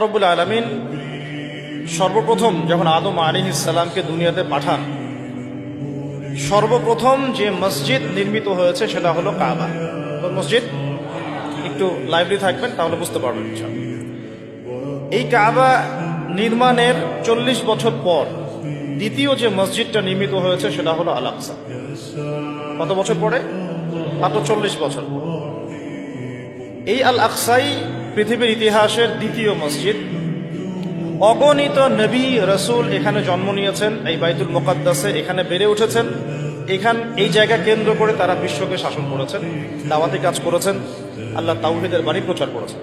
রব্বুল আলামিন সর্বপ্রথম যখন আদম আলাইহিস সালামকে দুনিয়াতে পাঠান, সর্বপ্রথম যে মসজিদ নির্মিত হয়েছে সেটা হলো কাবা। কোন মসজিদ? একটু লাইভলি থাকবেন তাহলে বুঝতে পারবেন। এই কাবা নির্মাণের 40 বছর পর দ্বিতীয় যে মসজিদটা নির্মিত হয়েছে সেটা হলো আল আকসা। কত বছর পরে? মাত্র 40 বছর। এই আল আকসাই পৃথিবীর ইতিহাসের দ্বিতীয় মসজিদ। অগণিত নবী রসুল এখানে জন্ম নিয়েছেন, এই বাইতুল মুকাদ্দাসে এখানে বেড়ে উঠেছেন। এই জায়গা কেন্দ্র করে তারা বিশ্বকে শাসন করেছেন, দাওয়াতি কাজ করেছেন, আল্লাহ তাওহীদের বাণী প্রচার করেছেন।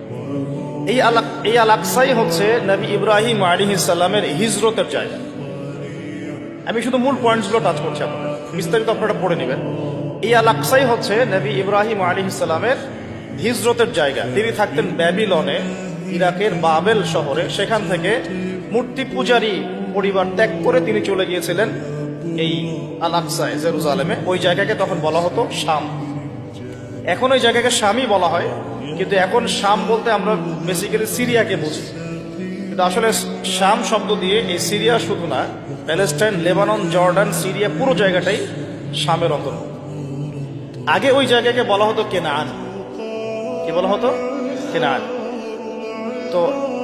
এই আল আকসাই হচ্ছে নবী ইব্রাহিম আলাইহিস সালামের হিজরতের জায়গা। আমি শুধু মূল পয়েন্টসগুলো টাচ করছি, আপনাদের বিস্তারিত আপনারা পড়ে নেবেন। এই আল আকসাই হচ্ছে নবী ইব্রাহিম আলাইহিস সালামের হিজরতের জায়গা। তিনি থাকতেন ব্যাবিলনে, ইরাকের বাবেল শহরে। সেখান থেকে মূর্তি পূজারী পরিবার ত্যাগ করে তিনি চলে গিয়েছিলেন এই আল আকসায়, জেরুজালেমে। ওই জায়গাকে তখন বলা হতো শাম। এখন ওই জায়গাকে শামই বলা হয়, কিন্তু এখন শাম বলতে আমরা বেসিক্যালি সিরিয়াকে বুঝি। কিন্তু আসলে শাম শব্দ দিয়ে এই সিরিয়া শুধু না, প্যালেস্টাইন, লেবানন, জর্ডান, সিরিয়া পুরো জায়গাটাই শামের অন্তর্ভুক্ত। আগে ওই জায়গাকে বলা হতো কেনান। কি বলা হতো? কেনান। তো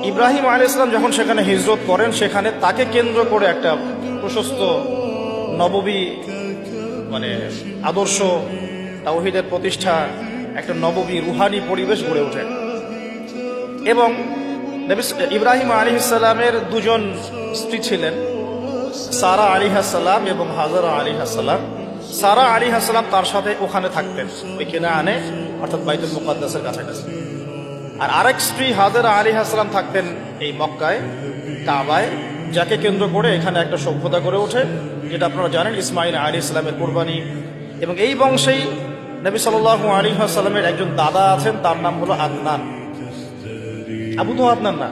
ইব্রাহিম আলাইহিস সালাম যখন সেখানে হিজরত করেন, সেখানে তাকে কেন্দ্র করে একটা প্রশস্ত নববী আদর্শ, তাওহীদের প্রতিষ্ঠা, একটা নববী রুহানি পরিবেশ গড়ে ওঠে। এবং ইব্রাহিম আলাইহিস সালামের দুজন স্ত্রী ছিলেন, সারা আলাইহিস সালাম এবং হাজারা আলাইহিস সালাম। সারা আলাইহিস সালাম তার সাথে ওখানে থাকতেন, ওই কেনানে, অর্থাৎ বাইতুল মুকাদ্দাসের কাছাকাছি। আর আরেক স্ত্রী হাজারা আলাইহিস সালাম থাকতেন এই মক্কায়, কাবায়, যাকে কেন্দ্র করে এখানে একটা সভ্যতা গড়ে ওঠে, যেটা আপনারা জানেন ইসমাইল আলাইহিস সালামের কুরবানি। এবং এই বংশেই নবী সাল্লাল্লাহু আলাইহি ওয়াসাল্লামের একজন দাদা আছেন, তার নাম হলো আদনান। আবু তো আদনান না,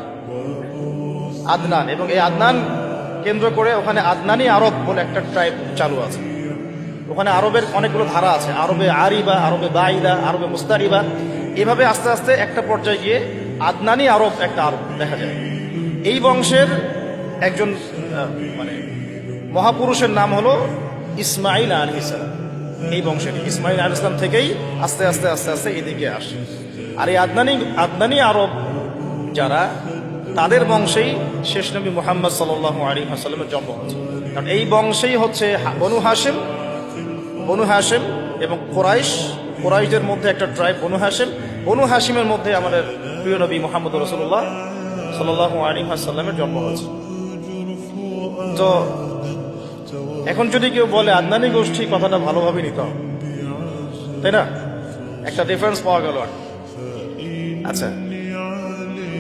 আদনান। এবং এই আদনান কেন্দ্র করে ওখানে আদনানি আরব বলে একটা ট্রাইব চালু আছে। ওখানে আরবের অনেকগুলো ধারা আছে, আরবে আরিবা, আরবে বাইদা, আরবে মুস্তারিবা। এভাবে আস্তে আস্তে একটা পর্যায়ে গিয়ে আদনানি আরব একটা আরব দেখা যায়। এই বংশের একজন মহাপুরুষের নাম হলো ইসমাইল আলাইহিস সালাম। এই বংশের ইসমাইল আলাইহিস সালাম থেকেই আস্তে আস্তে আস্তে আস্তে এদিকে আসে। আর এই আদনানি আরব যারা, তাদের বংশেই শেষ নবী মুহাম্মদ সাল্লাল্লাহু আলাইহি ওয়াসাল্লামের জন্ম হয়েছে। কারণ এই বংশেই হচ্ছে বনু হাশিম এবং কোরাইশদের মধ্যে একটা ট্রাইব বনু হাশিম। বনু হাশিমের মধ্যে আমাদের প্রিয় নবী মুহাম্মদ রাসূলুল্লাহ সাল্লাল্লাহু আলাইহি ওয়াসাল্লামের জন্ম হয়েছে। তো এখন যদি কেউ বলে আদনানি গোষ্ঠী, কথাটা ভালোভাবে নিতে হবে, তাই না? একটা ডিফারেন্স পাওয়া গেল। আচ্ছা,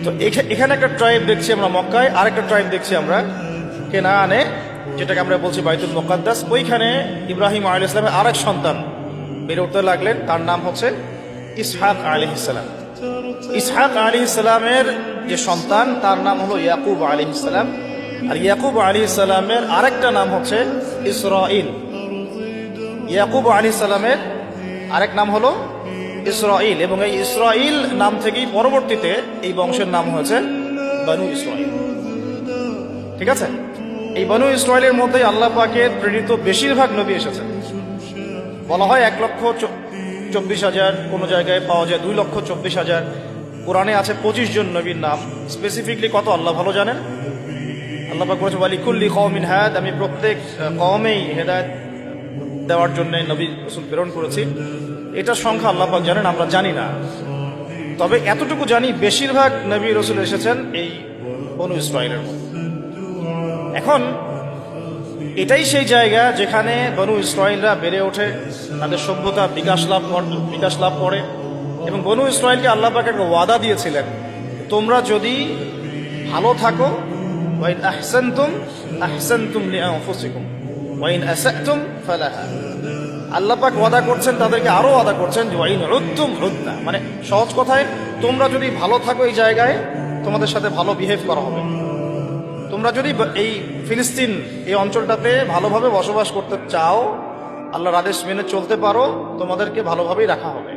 তো এখানে একটা ট্রাইব দেখছি আমরা মক্কায়, আরেকটা ট্রাইব দেখছি আমরা কেনানে, যেটাকে আমরা বলছি বাইতুল মুকাদ্দাস। ওইখানে ইব্রাহিম আলাইহিস সালামের আরেক সন্তান বেড়ে উঠতে লাগলেন, তার নাম হচ্ছে ইসহাক আলাইহিস সালাম। ইসহাক আলাইহিস সালামের যে সন্তান, তার নাম হলো ইয়াকুব আলাইহিস সালাম। আর ইয়াকুব আলাইহিস সালামের আরেকটা নাম হচ্ছে ইসরাঈল। ইয়াকুব আলাইহিস সালামের আরেক নাম হলো ইসরাঈল। এবং এই ইসরাঈল নাম থেকেই পরবর্তীতে এই বংশের নাম হয়েছে বনু ইসরাঈল। ঠিক আছে? এই বনু ইসরাঈলের মধ্যে আল্লাহ পাকের প্রেরিত বেশিরভাগ নবী এসেছেন। বলা হয় 1,24,000, কোনো জায়গায় পাওয়া যায় 2,24,000। কোরআনে আছে 25 জন নবীর নাম। স্পেসিফিকলি কত আল্লাহ ভালো জানেন। আল্লাহ পাক বলেছেন ওয়ালিকুল্লি কওমিন হাদ, আমি প্রত্যেক কওমেই হেদায়েত দেওয়ার জন্য নবী রাসূল প্রেরণ করেছি। এটার সংখ্যা আল্লাহ পাক জানেন, আমরা জানি না। তবে এতটুকু জানি, বেশিরভাগ নবী রাসূল এসেছেন এই বনু ইসরাঈলের মধ্যে। এখন এটাই সেই জায়গা যেখানে বনু ইসরাঈলরা বেড়ে ওঠে, তাদের সভ্যতা বিকাশ লাভ করে। এবং বনু ইসরাঈলকে আল্লাহ পাক একটা ওয়াদা দিয়েছিলেন, তোমরা যদি ভালো থাকো, ওয়াইন আহসানতুম আহসানতুম লিআনফুসিকুম ওয়াইন আসাতুম ফালাহা। আল্লাহ পাক ওয়াদা করছেন, তাদেরকে আরো ওয়াদা করছেন যে ওয়াইন উদ্তুম উদ্না, মানে সহজ কথায়, তোমরা যদি ভালো থাকো এই জায়গায়, তোমাদের সাথে ভালো বিহেভ করা হবে। তোমরা যদি এই ফিলিস্তিন, এই অঞ্চলটাতে ভালোভাবে বসবাস করতে চাও, আল্লাহর আদেশ মেনে চলতে পারো, তোমাদেরকে ভালোভাবেই রাখা হবে।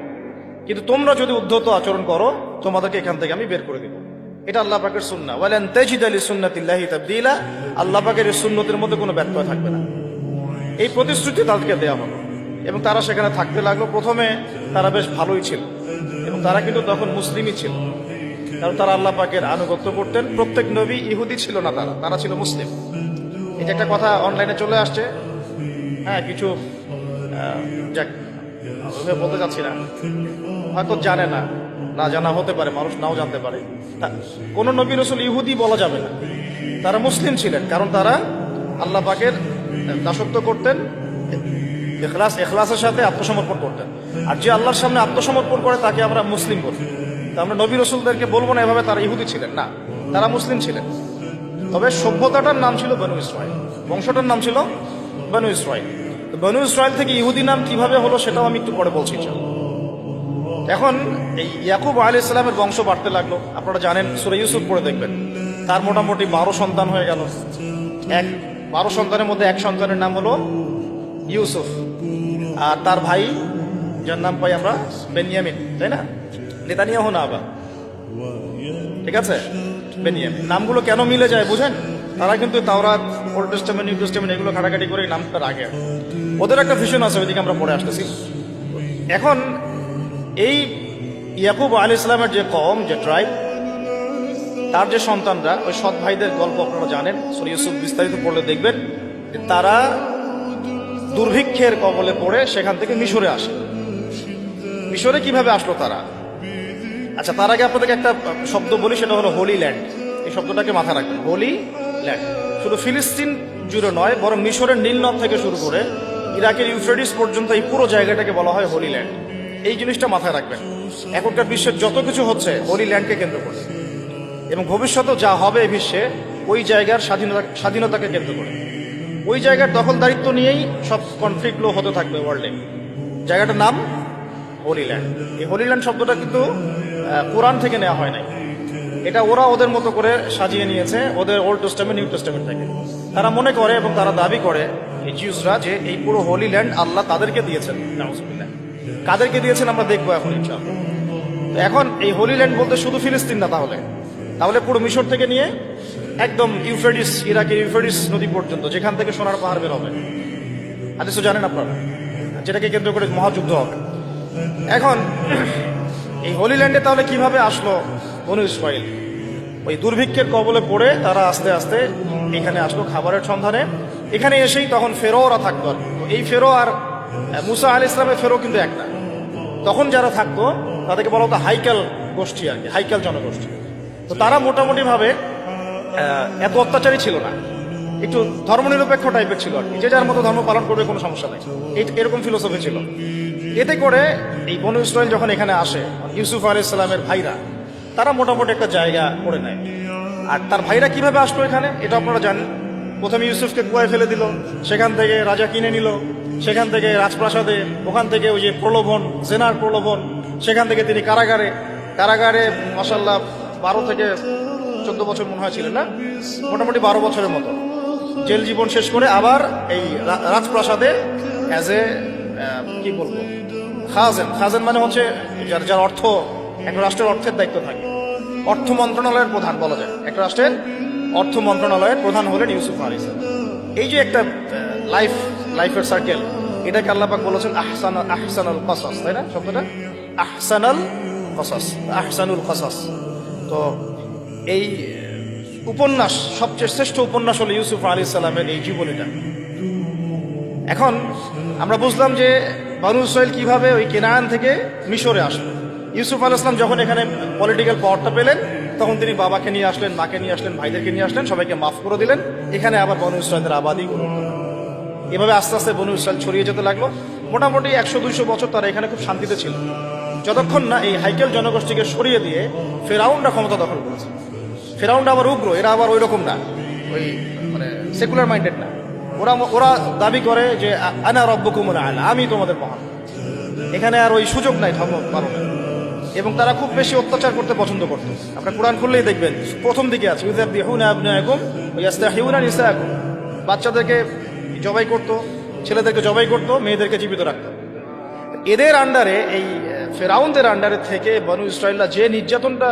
কিন্তু তোমরা যদি উদ্ধত আচরণ করো, তোমাদেরকে এখান থেকে আমি বের করে দেব। এটা আল্লাহ পাকের সুন্নাহ। ওয়ালান তাজিদা লিসুন্নাতিল্লাহি তাবদীলা, আল্লাহ পাকের এই সুন্নতের মধ্যে কোনো ব্যত্যয় থাকবে না। এই প্রতিশ্রুতি তাদেরকে দেওয়া হলো এবং তারা সেখানে থাকতে লাগলো। প্রথমে তারা বেশ ভালোই ছিল এবং তারা কিন্তু তখন মুসলিমই ছিল, কারণ তারা আল্লাহ পাকের আনুগত্য করতেন। প্রত্যেক নবী ইহুদি ছিল না, তারা ছিল মুসলিম। এটা একটা কথা অনলাইনে চলে আসছে, হ্যাঁ, কিছু যাক ওইভাবে বলতে চাচ্ছি না, হয়তো জানে না, না জানা হতে পারে, মানুষ নাও জানতে পারে। কোন নবী রাসূল ইহুদি বলা যাবে না, তারা মুসলিম ছিলেন, কারণ তারা আল্লাহ পাকের দাসত্ব করতেন, ইখলাসের সাথে আত্মসমর্পণ করতেন। আর যে আল্লাহর সামনে আত্মসমর্পণ করে তাকে আমরা মুসলিম বলি। তা আমরা নবী রাসূলদেরকে বলবো না এভাবে তারা ইহুদি ছিলেন, না, তারা মুসলিম ছিলেন। তবে সভ্যতাটার নাম ছিল বনু ইসরাইল, বংশটার নাম ছিল বনু ইসরাইল। বনু ইসরাইল থেকে ইহুদি নাম কিভাবে হলো সেটাও আমি একটু পরে বলছি। এখন এই ইয়াকুব আলাইহিস সালামের বংশ বাড়তে লাগলো। আপনারা জানেন, সূরা ইউসুফ পড়ে দেখবেন, তার মোটামুটি 12 সন্তান হয়ে গেল। 12 সন্তানের মধ্যে এক সন্তানের নাম হলো ইউসুফ, আর তার ভাই যার নাম পাই আমরা বেনিয়ামিন, তাই না? নেতানিয়াহু না, আবার ঠিক আছে, বেনিয়ামিন। নামগুলো কেন মিলে যায় বুঝেন? তারা কিন্তু তাওরাত, ওল্ড টেস্টামেন্ট, নিউ টেস্টামেন্ট এগুলো ঘাটাঘাটি করে নামটা রাখে। ওদের একটা ভিশন আছে, ওইদিকে আমরা পড়ে আসতেছি। এখন এই ইয়াকুব আলাইহিস সালামের যে কওম, যে ট্রাইব, তার যে সন্তানরা, ওই সৎ ভাইদের গল্প আপনারা জানেন, সূরা ইউসুফ বিস্তারিত পড়লে দেখবেন তারা দুর্ভিক্ষের কবলে পড়ে সেখান থেকে মিশরে আসে। মিশরে কিভাবে আসলো তারা? আচ্ছা, তার আগে আপনাদেরকে একটা শব্দ বলি, সেটা হলো হোলি ল্যান্ড। এই শব্দটাকে মাথায় রাখবেন, হোলি ল্যান্ড। শুধু ফিলিস্তিন জুড়ে নয়, বরং মিশরের নীল নদ থেকে শুরু করে ইরাকের ইউফ্রেটিস পর্যন্ত এই পুরো জায়গাটাকে বলা হয় হোলি ল্যান্ড। এই জিনিসটা মাথায় রাখবেন। এখনকার বিশ্বের যত কিছু হচ্ছে হোলি ল্যান্ডকে কেন্দ্র করে, এবং ভবিষ্যতেও যা হবে এই বিশ্বে ওই জায়গার স্বাধীনতাকে কেন্দ্র করে। ওই জায়গার দখলদারিত্ব নিয়েই সব কনফ্লিক্টগুলো হতে থাকবে ওয়ার্ল্ডে। জায়গাটার নাম হোলি ল্যান্ড। এই হোলি ল্যান্ড শব্দটা কিন্তু কোরআন থেকে নেওয়া হয় নাই, এটা ওরা ওদের মতো করে সাজিয়ে নিয়েছে, ওদের ওল্ড টেস্টামেন্ট, নিউ টেস্টামেন্ট থেকে। তারা মনে করে এবং তারা দাবি করে, এই জিউসরা, যে এই পুরো হোলি ল্যান্ড আল্লাহ তাদেরকে দিয়েছেন। নাউজুবিল্লাহ। কাদেরকে দিয়েছেন আমরা দেখবো এখন ইনশাআল্লাহ। এখন এই হোলি ল্যান্ড বলতে শুধু ফিলিস্তিন না, তাহলে পুরো মিশর থেকে নিয়ে একদম ইউফ্রেটিস, ইরাকের ইউফ্রেটিস নদী পর্যন্ত, যেখান থেকে সোনার পাহাড় বের হবে। হাদিস তো জানেন আপনারা, যেটাকে কেন্দ্র করে মহাযুদ্ধ হবে। এখন এই হোলি ল্যান্ডে তাহলে কিভাবে আসলো বনু ইসরাইল? ওই দুর্ভিক্ষের কবলে পড়ে তারা আস্তে আস্তে এখানে আসলো খাবারের সন্ধানে। এখানে এসেই তখন ফেরোরা থাকতো। আর এই ফেরো আর মুসা আলাইহিস সালামের ফেরো কিন্তু একটা। তখন যারা থাকতো তাদেরকে বলা হতো হাইকাল গোষ্ঠী, আর কি, হাইকাল জনগোষ্ঠী। তো তারা মোটামুটি ভাবে এত অত্যাচারী ছিল না, একটু ধর্মনিরপেক্ষ টাইপের ছিল আর কি, যে যার মতো ধর্ম পালন করবে, কোনো সমস্যা নেই, এরকম ফিলোসফি ছিল। এতে করে এই বনু ইসরাইল যখন এখানে আসে, ইউসুফ আলাইহিস সালামের ভাইরা, তারা মোটামুটি একটা জায়গা করে নেয়। আর তার ভাইরা কিভাবে আসলো এখানে এটা আপনারা জানেন। প্রথমে ইউসুফকে কুয়ায় ফেলে দিল, সেখান থেকে রাজা কিনে নিল, সেখান থেকে রাজপ্রাসাদে, ওখান থেকে ওই যে প্রলোভন, জেনার প্রলোভন, সেখান থেকে তিনি কারাগারে মাশাআল্লাহ 12 থেকে 14 বছর মনে হয় ছিলেন, না, মোটামুটি 12 বছরের মতো জেল জীবন শেষ করে আবার এই রাজপ্রাসাদে অ্যাজ এ কি বলবো, খাজেন মানে হচ্ছে যার অর্থ, একটা রাষ্ট্রের অর্থের দায়িত্ব থাকে, অর্থ মন্ত্রণালয়ের প্রধান বলা যায়। একটা রাষ্ট্রের অর্থ মন্ত্রণালয়ের প্রধান হলেন ইউসুফ আলাইহিস সালাম। এই যে একটা লাইফের সার্কেল, এটাকে আল্লাহ পাক বলেছেন আহসানুল কসাস, তাই না? শব্দটা আহসানুল কসাস। তো এই উপন্যাস, সবচেয়ে শ্রেষ্ঠ উপন্যাস হলো ইউসুফ আলাইহিস সালামের এই জীবনীটা। এখন আমরা বুঝলাম যে বনু ইসরাইল কিভাবে ওই কেনান থেকে মিশরে আসলো। ইউসুফ আলাইহিস সালাম যখন এখানে পলিটিক্যাল পাওয়ারটা পেলেন, তখন তিনি বাবাকে নিয়ে আসলেন, মাকে নিয়ে আসলেন, ভাইদেরকে নিয়ে আসলেন, সবাইকে মাফ করে দিলেন। এখানে আবার বনু ইসরাইলের আবাদি গড়ে উঠল। এভাবে আস্তে আস্তে বনু ইসরাইল ছড়িয়ে যেতে লাগলো। মোটামুটি 100-200 বছর তারা এখানে খুব শান্তিতে ছিল, যতক্ষণ না এই হাইকেল জনগোষ্ঠীকে সরিয়ে দিয়ে ফেরাউনরা ক্ষমতা দখল করেছে। ফেরাউনরা আবার উগ্র, এরা আবার ওই রকম না, ওই মানে সেকুলার মাইন্ডেড না। ওরা দাবি করে যে আনা রব্বুকুমুল আ'লা, আমি তোমাদের মহান। এখানে আর ওই সুযোগ নাই ধর্ম পালনের। এবং তারা খুব বেশি অত্যাচার করতে পছন্দ করত। আপনারা কোরআন খুললেই দেখবেন প্রথম দিকে আছে ইউযাবিহুনা আবনাআকুম ওয়া ইস্তাহইউনা নিসাআকুম। বাচ্চাদেরকে জবাই করত, ছেলেদেরকে জবাই করত, মেয়েদেরকে জীবিত রাখত। এদের আন্ডারে, এই ফেরাউনদের আন্ডারে থেকে বনু ইসরাইলরা যে নির্যাতনটা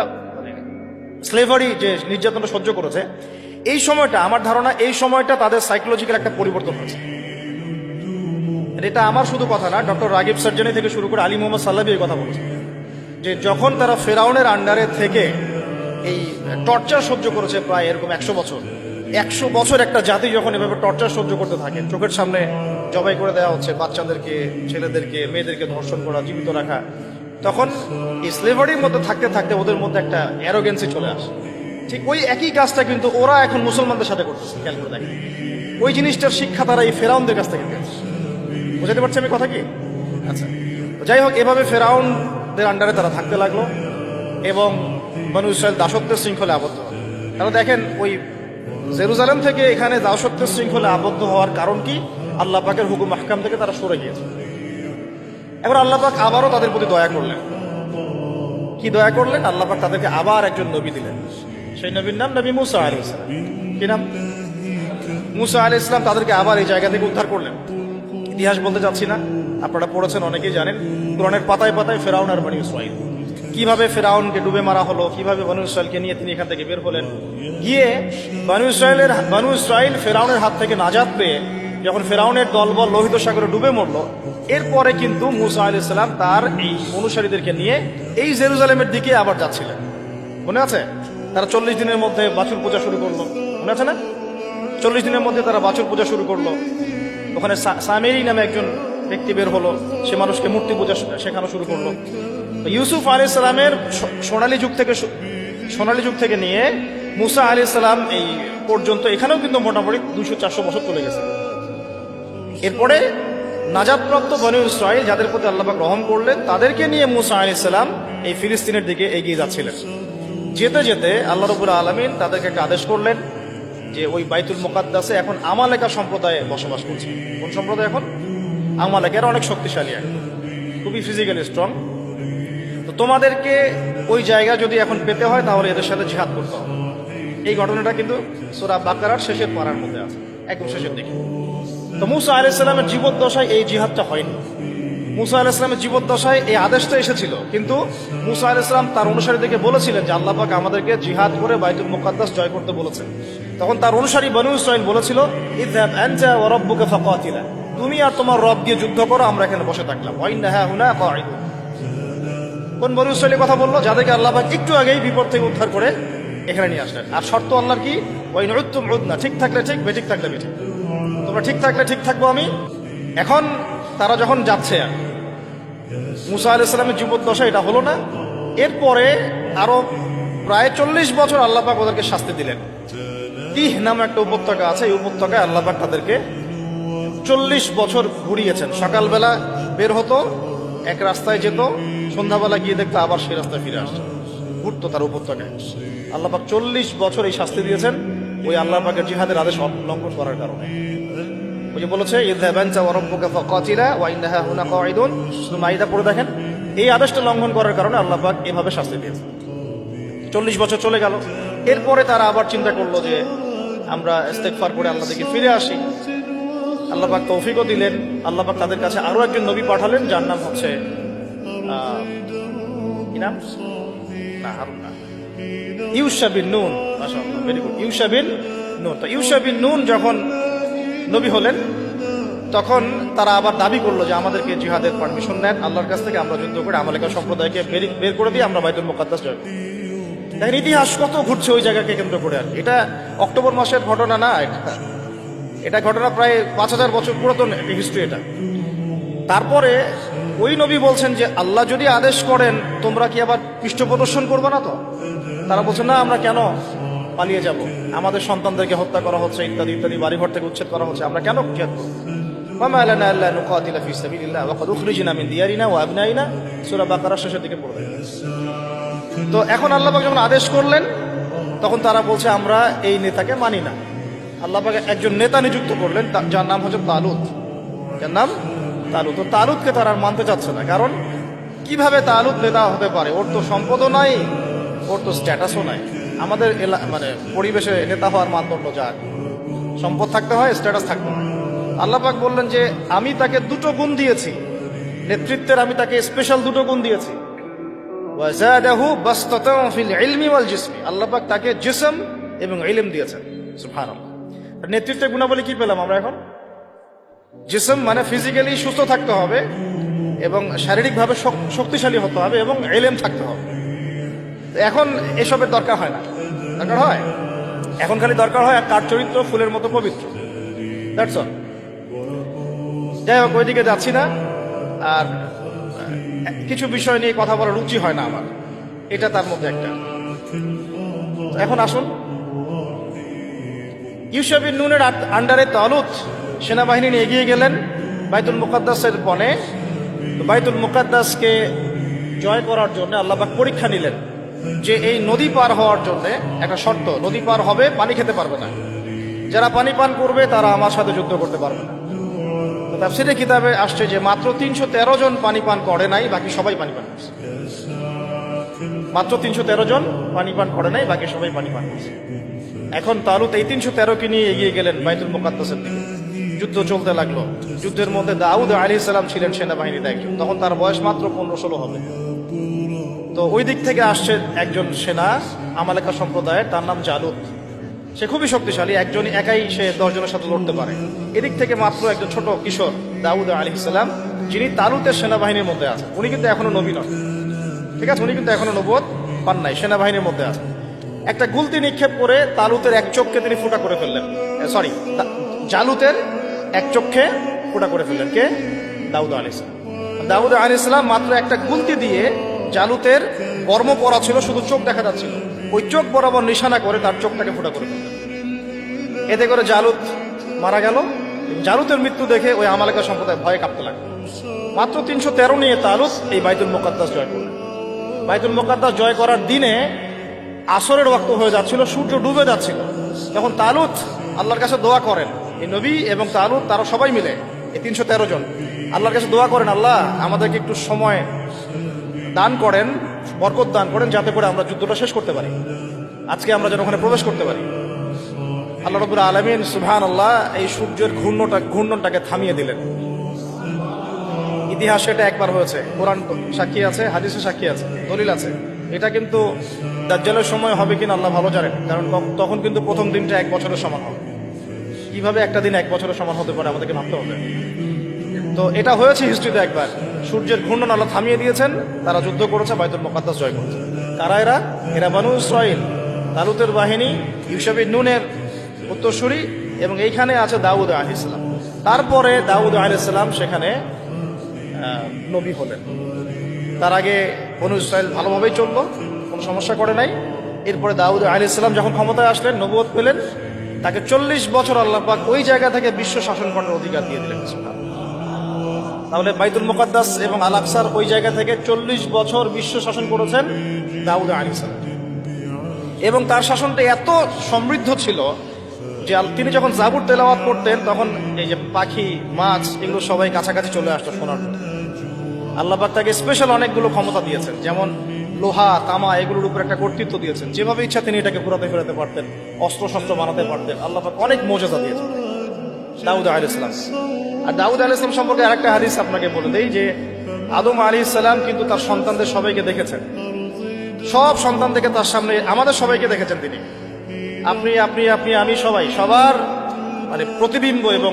স্লেভারি যে নির্যাতনটা সহ্য করেছে, এই সময়টা আমার ধারণা এই সময়টা তাদের সাইকোলজিক্যাল একটা পরিবর্তন হয়েছে। এটা আমার শুধু কথা না, ডক্টর রাগিব সার্জানি থেকে শুরু করে আলী মোহাম্মদ সাল্লাবি এই কথা বলেছে যে যখন তারা ফেরাউনের আন্ডারে থেকে এই টর্চার সহ্য করেছে প্রায় এরকম 100 বছর একটা জাতি যখন এভাবে টর্চার সহ্য করতে থাকে, চোখের সামনে জবাই করে দেওয়া হচ্ছে বাচ্চাদেরকে, ছেলেদেরকে, মেয়েদেরকে ধর্ষণ করা, জীবিত রাখা, তখন এই স্লেভারির মধ্যে থাকতে থাকতে ওদের মধ্যে একটা অ্যারোগেন্সি চলে আসে। ঠিক ওই একই কাজটা কিন্তু ওরা এখন মুসলমানদের সাথে করতেছে, খেয়াল করে দেখেন। ওই জিনিসটার শিক্ষা তারা এই ফেরাউনদের কাছ থেকে পেয়েছে। বুঝাতে পারছি আমি কথা কি? আচ্ছা, যাই হোক, এভাবে ফেরাউনদের আন্ডারে তারা থাকতে লাগলো এবং বনু ইসরাইল দাসত্বের শৃঙ্খলে আবদ্ধ হল। তারা দেখেন ওই জেরুজালেম থেকে এখানে দাসত্বের শৃঙ্খলে আবদ্ধ হওয়ার কারণ কি? আল্লাহ পাকের হুকুম আহকাম থেকে তারা সরে গিয়েছে। এবার আল্লাহ পাক আবারও তাদের প্রতি দয়া করলেন। কি দয়া করলেন? আল্লাহ পাক তাদেরকে আবার একজন নবী দিলেন। সেই নবীর নাম নবী মুসা আলাইহিস সালাম। কি নাম? মুসা আলাইহিস সালাম তাদেরকে আবার এই জায়গা থেকে উদ্ধার করলেন। ইতিহাস বলতে যাচ্ছি না, আপনারা পড়েছেন, অনেকেই জানেন। কোরআনের পাতায় পাতায় ফেরাউন আর বনী ইসরাইল, কিভাবে ফেরাউনকে ডুবে মারা হলো, কিভাবে বনী ইসরাইলকে নিয়ে তিনি এখান থেকে বের হলেন, গিয়ে বনী ইসরাইল ফেরাউনের হাত থেকে নাজাত পেয়ে যখন ফেরাউনের দলবল লোহিত সাগরে ডুবে মরল, এরপরে কিন্তু মুসা আলাইহিস সালাম তার এই অনুসারীদেরকে নিয়ে এই জেরুজালেমের দিকে আবার যাচ্ছিলেন। মনে আছে? তারা 40 দিনের মধ্যে বাছুর পূজা শুরু করলো, মনে আছে না? 40 দিনের মধ্যে তারা বাছুর পূজা শুরু করলো। ওখানে সামেরি নামে একজন ব্যক্তি বের হলো, সে মানুষকে মূর্তি পূজা শেখানো শুরু করলো। ইউসুফ আলাইহিস সালামের সোনালী যুগ থেকে নিয়ে মুসা আলাইহিস সালাম এই পর্যন্ত এখানেও কিন্তু মোটামুটি 200-400 বছর চলে গেছে। এরপরে নাজাতপ্রাপ্ত বনী ইসরাইল যাদের প্রতি আল্লাহ পাক রহম করলেন, তাদেরকে নিয়ে মুসা আলাইহিস সালাম এই ফিলিস্তিনের দিকে এগিয়ে যাচ্ছিলেন। যেতে যেতে আল্লাহ রাব্বুল আলামিন তাদেরকে একটা আদেশ করলেন যে ওই বাইতুল মুকাদ্দাসে এখন আমালেকা সম্প্রদায় বসবাস করছে। কোন সম্প্রদায়? এখন আমালেকা। এরা অনেক শক্তিশালী, খুবই ফিজিক্যালি স্ট্রং। তো তোমাদেরকে ওই জায়গা যদি এখন পেতে হয় তাহলে এদের সাথে জিহাদ করতে হবে। এই ঘটনাটা কিন্তু সূরা বাকারার শেষের পারার মধ্যে আছে, একদম শেষের দিকে। তো মুসা আলাইহিস সালামের জীবদ্দশায় এই জিহাদটা হয়নি। মুসা আলাইহিস সালামের জীবদ্দশায় এই আদেশটা এসেছিল, কিন্তু মুসা আলাইহিস সালাম তার অনুসারীদেরকে বলেছিলেন যে আল্লাহ পাক আমাদেরকে জিহাদ করে বাইতুল মুকাদ্দাস জয় করতে বলেছেন। তখন তার অনুসারী বনু ইসরাইল বলেছিল, ইযহাব আনতা ওয়া রাব্বুকা ফাকাতিলা, তুমি আর তোমার রব দিয়ে যুদ্ধ করো, আমরা এখানে বসে থাকলাম। ওয়া ইন্না হাহুনা কাঈদুন। কোন বনু ইসরাইলের কথা বললো? যাদেরকে আল্লাহ পাক একটু আগেই বিপদ থেকে উদ্ধার করে এখানে নিয়ে আসলেন। আর শর্ত আল্লাহর কি? ওয়া ইন উদতুম উদনা, ঠিক থাকলে ঠিক, বেঠিক থাকলে বেঠিক। তোমরা ঠিক থাকলে ঠিক থাকবো আমি। এখন তারা যখন যাচ্ছে, মুসা আলাইহিস সালামের জীবদ্দশা এটা হলো না। এরপরে আরো প্রায় 40 বছর আল্লাহ পাক ওদেরকে শাস্তি দিলেন। তিহ নামে একটা উপত্যকা আছে, এই উপত্যকায় আল্লাহ পাক তাদেরকে 40 বছর ঘুরিয়েছেন। সকালবেলা বের হতো, এক রাস্তায় যেত, সন্ধ্যাবেলা গিয়ে দেখতো আবার সেই রাস্তায় ফিরে আসছে, ঘুরতো তার উপত্যকায়। আল্লাহ পাক 40 বছর এই শাস্তি দিয়েছেন ওই আল্লাহ পাকের জিহাদের আদেশ লঙ্ঘন করার কারণে। ওই যে বলেছে ইযহাব আনতা ওয়া রাব্বুকা ফাকাতিলা ওয়া ইন্না হাহুনা কাঈদুন, শুধু মাইদা পড়ে দেখেন। এই আদেশটা লঙ্ঘন করার কারণে আল্লাহ পাক এভাবে শাস্তি দিয়েছেন। 40 বছর চলে গেল। এরপরে তারা আবার চিন্তা করলো যে আমরা ইস্তেগফার করে আল্লাহ থেকে ফিরে আসি। আল্লাহ পাক তৌফিকও দিলেন। আল্লাহ পাক তাদের কাছে আরো একজন নবী পাঠালেন, যার নাম হচ্ছে কি নাম? না, হারুন না, ইউশা বিন নুন। মাশাআল্লাহ, ভেরি গুড, ইউশা বিন নুন। তো ইউশা বিন নুন যখন নবী হলেন, তখন তারা আবার দাবি করলো যে আমাদেরকে জিহাদের পারমিশন দেন আল্লাহর কাছ থেকে, আমরা যুদ্ধ করে আমালেকা সম্প্রদায়কে বের করে দিয়ে আমরা বাইতুল মুকাদ্দাস জয় করব। দেখেন ইতিহাস কত ঘুরছে ওই জায়গাকে কেন্দ্র করে। আর এটা অক্টোবর মাসের ঘটনা না, এটা ঘটনা প্রায় 5000 বছর পুরাতন হিস্ট্রি এটা। তারপরে ওই নবী বলছেন যে আল্লাহ যদি আদেশ করেন তোমরা কি আবার পৃষ্ঠ প্রদর্শন করবে না? তো তারা বলছে না, আমরা কেন পালিয়ে যাব? আমাদের সন্তানদেরকে হত্যা করা হচ্ছে, ইত্যাদি ইত্যাদি, বাড়িঘর থেকে উচ্ছেদ করা হচ্ছে, আমরা কেন জিহাদ করব? ওয়া লানা আল্লা নুকাতিলা ফি সাবিলিল্লাহ ওয়া কাদ উখরিজনা মিন দিয়ারিনা ওয়া আবনাইনা, সূরা বাকারার শেষের দিকে পড়বে। তো এখন আল্লাহ পাক যখন আদেশ করলেন, তখন তারা বলছে আমরা এই নেতাকে মানি না। আল্লাহ পাক একজন নেতা নিযুক্ত করলেন, যার নাম হচ্ছে তালুত। যার নাম তালুত। তো তালুতকে তারা আর মানতে চাচ্ছে না, কারণ কিভাবে তালুত নেতা হতে পারে? ওর তো সম্পদও নাই, ওর তো স্ট্যাটাসও নাই। আমাদের মানে পরিবেশে নেতা হওয়ার মানদণ্ড যার সম্পদ থাকতে হয়, স্ট্যাটাস থাকতে হয়। আল্লাহ পাক বললেন যে আমি তাকে দুটো গুণ দিয়েছি, নেতৃত্বের আমি তাকে স্পেশাল দুটো গুণ দিয়েছি। ওয়া যাদাহু বাসতাতান ফিল ইলমি ওয়াল জিসমি, আল্লাহ পাক তাকে জিসম এবং ইলম দিয়েছেন। সুবহানাল্লাহ। নেতৃত্বের গুণাবলী কি পেলাম আমরা এখন? জিসম মানে ফিজিক্যালি সুস্থ থাকতে হবে এবং শারীরিকভাবে শক্তিশালী হতে হবে এবং ইলম থাকতে হবে। এখন এসবের দরকার হয় না, দরকার হয় এখন খালি দরকার হয় তার চরিত্র ফুলের মতো পবিত্র। That's all. যাই হোক, ওইদিকে যাচ্ছি না। আর কিছু বিষয় নিয়ে কথা বলার রুচি হয় না আমার, এটা তার মধ্যে একটা। এখন আসুন, ইউশা বিন নুনের আন্ডারে তালুত সেনাবাহিনী নিয়ে এগিয়ে গেলেন বাইতুল মুকাদ্দাসের বনে। বাইতুল মুকাদ্দাসকে জয় করার জন্য আল্লাহ পাক পরীক্ষা নিলেন যে এই নদী পার হওয়ার জন্য একটা শর্ত, নদী পার হবে, পানি খেতে পারবে না, যারা পানি পান করবে তারা আমার সাথে যুদ্ধ করতে পারবে না। তাফসীরের কিতাবে আসছে যে মাত্র 313 জন পানি পান করে নাই, বাকি সবাই পানি পান করছে। মাত্র 313 জন পানি পান করে নাই, বাকি সবাই পানি পান করছে। এখন তালুত এই 313কে নিয়ে এগিয়ে গেলেন বাইতুল মুকাদ্দাসের দিকে। যুদ্ধ চলতে লাগলো। যুদ্ধের মধ্যে দাউদ আলাইহিস সালাম ছিলেন সেনাবাহিনীতে একজন, তখন তার বয়স মাত্র 15-16 হবে। তো ওই দিক থেকে আসছে একজন সেনা আমালেকা সম্প্রদায়ের, তার নাম জালুত। সে খুবই শক্তিশালী, একজনই একাই সে 10 জনের সাথে লড়তে পারে। এদিক থেকে মাত্র একজন ছোট কিশোর দাউদ আলাইহিস সালাম, যিনি তালুতের সেনাবাহিনীর মধ্যে আছেন। উনি কিন্তু এখনো নবী নন, ঠিক আছে, উনি কিন্তু এখনো নবুয়ত পান নাই, সেনাবাহিনীর মধ্যে আছেন। একটা গুলতি নিক্ষেপ করে তালুতের এক চোখকে তিনি ফুটা করে ফেললেন। সরি, জালুতের এক চোখে ফুটা করে ফেললেন কে? দাউদ আলাইহিস সালাম। দাউদ আলাইহিস সালাম মাত্র একটা গুলতি দিয়ে জালুতের বর্ম পরা ছিল, শুধু চোখ দেখা যাচ্ছিল, ওই চোখ বরাবর নিশানা করে তার চোখটাকে ফুটা করে ফেললেন। এতে করে জালুত মারা গেল। জালুতের মৃত্যু দেখে ওই আমালেকা সম্প্রদায় ভয়ে কাঁপতে লাগলো। মাত্র 313 নিয়ে তালুত এই বাইতুল মুকাদ্দাস জয় করলেন। বাইতুল মুকাদ্দাস জয় করার দিনে আসরের ওয়াক্ত হয়ে যাচ্ছিল, সূর্য ডুবে যাচ্ছিল। তখন তালুত আল্লাহর কাছে দোয়া করেন, এই নবী এবং তালুত তারা সবাই মিলে এই 313 জন আল্লাহর কাছে দোয়া করেন, আল্লাহ আমাদেরকে একটু সময় দান করেন, বরকত দান করেন, যাতে করে আমরা যুদ্ধটা শেষ করতে পারি, আজকে আমরা যেন ওখানে প্রবেশ করতে পারি। আল্লাহ রাব্বুল আলামিন সুবহানাল্লাহ এই সূর্যের ঘূর্ণনটাকে থামিয়ে দিলেন। ইতিহাসে এটা একবার হয়েছে, কোরআন সাক্ষী আছে, হাদিসে সাক্ষী আছে, দলিল আছে। এটা কিন্তু দাজ্জালের সময় হবে কিনা আল্লাহ ভালো জানেন, কারণ তখন কিন্তু প্রথম দিনটা 1 বছরের সমান হবে। কিভাবে একটা দিন 1 বছরের সমান হতে পারে আমাদেরকে ভাবতে হবে। তো এটা হয়েছে হিস্ট্রিতে একবার, সূর্যের ঘূর্ণন আল্লাহ থামিয়ে দিয়েছেন, তারা যুদ্ধ করেছে, বাইতুল মুকাদ্দাস জয় করেছে। কারা এরা? এরা বনু ইসরাইল, তালুতের বাহিনী, ইউশা বিন নুনের উত্তরসূরি, এবং এইখানে আছে দাউদ আলাইহিস সালাম। তারপরে দাউদ আলাইহিস সালাম সেখানে নবী হলেন। তার আগে বনু ইসরাইল ভালোভাবেই চললো, কোনো সমস্যা করে নাই। এরপরে দাউদ আলাইহিস সালাম যখন ক্ষমতায় আসলেন, নবুয়ত পেলেন, তাকে 40 বছর আল্লাহ পাক ওই জায়গা থেকে বিশ্ব শাসন করার অধিকার দিয়ে দিলেন। তাহলে বাইতুল মুকাদ্দাস এবং আল আকসার ওই জায়গা থেকে 40 বছর বিশ্ব শাসন করেছেন দাউদ আলাইহিস সালাম। এবং তার শাসনটা এত সমৃদ্ধ ছিল যে তিনি যখন জাবুর তেলাওয়াত করতেন, তখন এই যে পাখি, মাছ, এগুলো সবাই কাছাকাছি চলে আসতো শোনার জন্য। আল্লাহ পাক তাকে স্পেশাল অনেকগুলো ক্ষমতা দিয়েছেন, যেমন লোহা, তামা, এগুলোর উপর একটা কর্তৃত্ব দিয়েছেন। যেভাবে ইচ্ছা তিনি এটাকে ঘুরাতে ফেরাতে পারতেন, অস্ত্র শস্ত্র বানাতে পারতেন। আল্লাহ পাক অনেক মর্যাদা দিয়েছেন দাউদ আলাইহিস সালাম। আর দাউদ আলাইহিস সালাম সম্পর্কে আরেকটা হাদিস আপনাকে বলে দেই যে আদম আলাইহিস সালাম কিন্তু তার সন্তানদের সবাইকে দেখেছেন। সব সন্তান থেকে তার সামনে আমাদের সবাইকে দেখেছেন তিনি। আপনি আপনি আপনি আমি সবাই, সবার মানে প্রতিবিম্ব এবং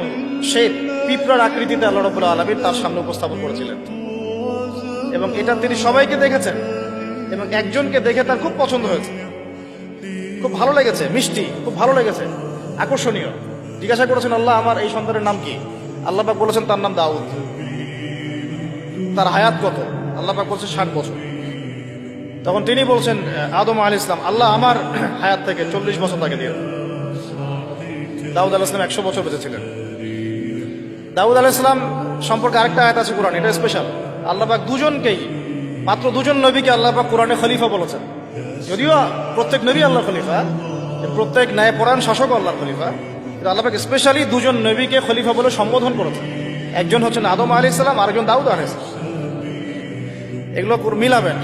সেই পিঁপড়ার আকৃতিতে আল্লাহ রাব্বুল আলামিন তার সামনে উপস্থাপন করেছিলেন। এবং এটা তিনি সবাইকে দেখেছেন, এবং একজনকে দেখে তার খুব পছন্দ হয়েছে, খুব ভালো লেগেছে, মিষ্টি, খুব ভালো লেগেছে, আকর্ষণীয়। জিজ্ঞাসা করেছেন, আল্লাহ আমার এই সন্তানের নাম কি? আল্লাহ পাক বলেছেন তার নাম দাউদ। তার হায়াত কত? আল্লাহ পাক বলছেন 60 বছর। তখন তিনি বলছেন আদম আলাইহিস সালাম, আল্লাহ আমার হায়াত থেকে 40 বছর তাকে দিয়ে। দাউদ আলাইহিস সালাম 100 বছর বেঁচে ছিলেন। দাউদ আলাইহিস সালাম সম্পর্কে আরেকটা আয়াত আছে কোরআন, এটা স্পেশাল। আল্লাহ পাক দুজনকেই, মাত্র 2 জন নবীকে আল্লাহ পাক কোরআনে খলিফা বলেছেন। যদিও প্রত্যেক নবী আল্লাহ খলিফা, প্রত্যেক ন্যায়পরায়ণ শাসক আল্লাহ খলিফা, কিন্তু আল্লাহ পাক স্পেশালি 2 জন নবীকে খলিফা বলে সম্বোধন করেছেন। একজন হচ্ছেন আদম আলাইহিস সালাম, আরেকজন দাউদ আলাইহিস সালাম। এগুলো মিলাবেন।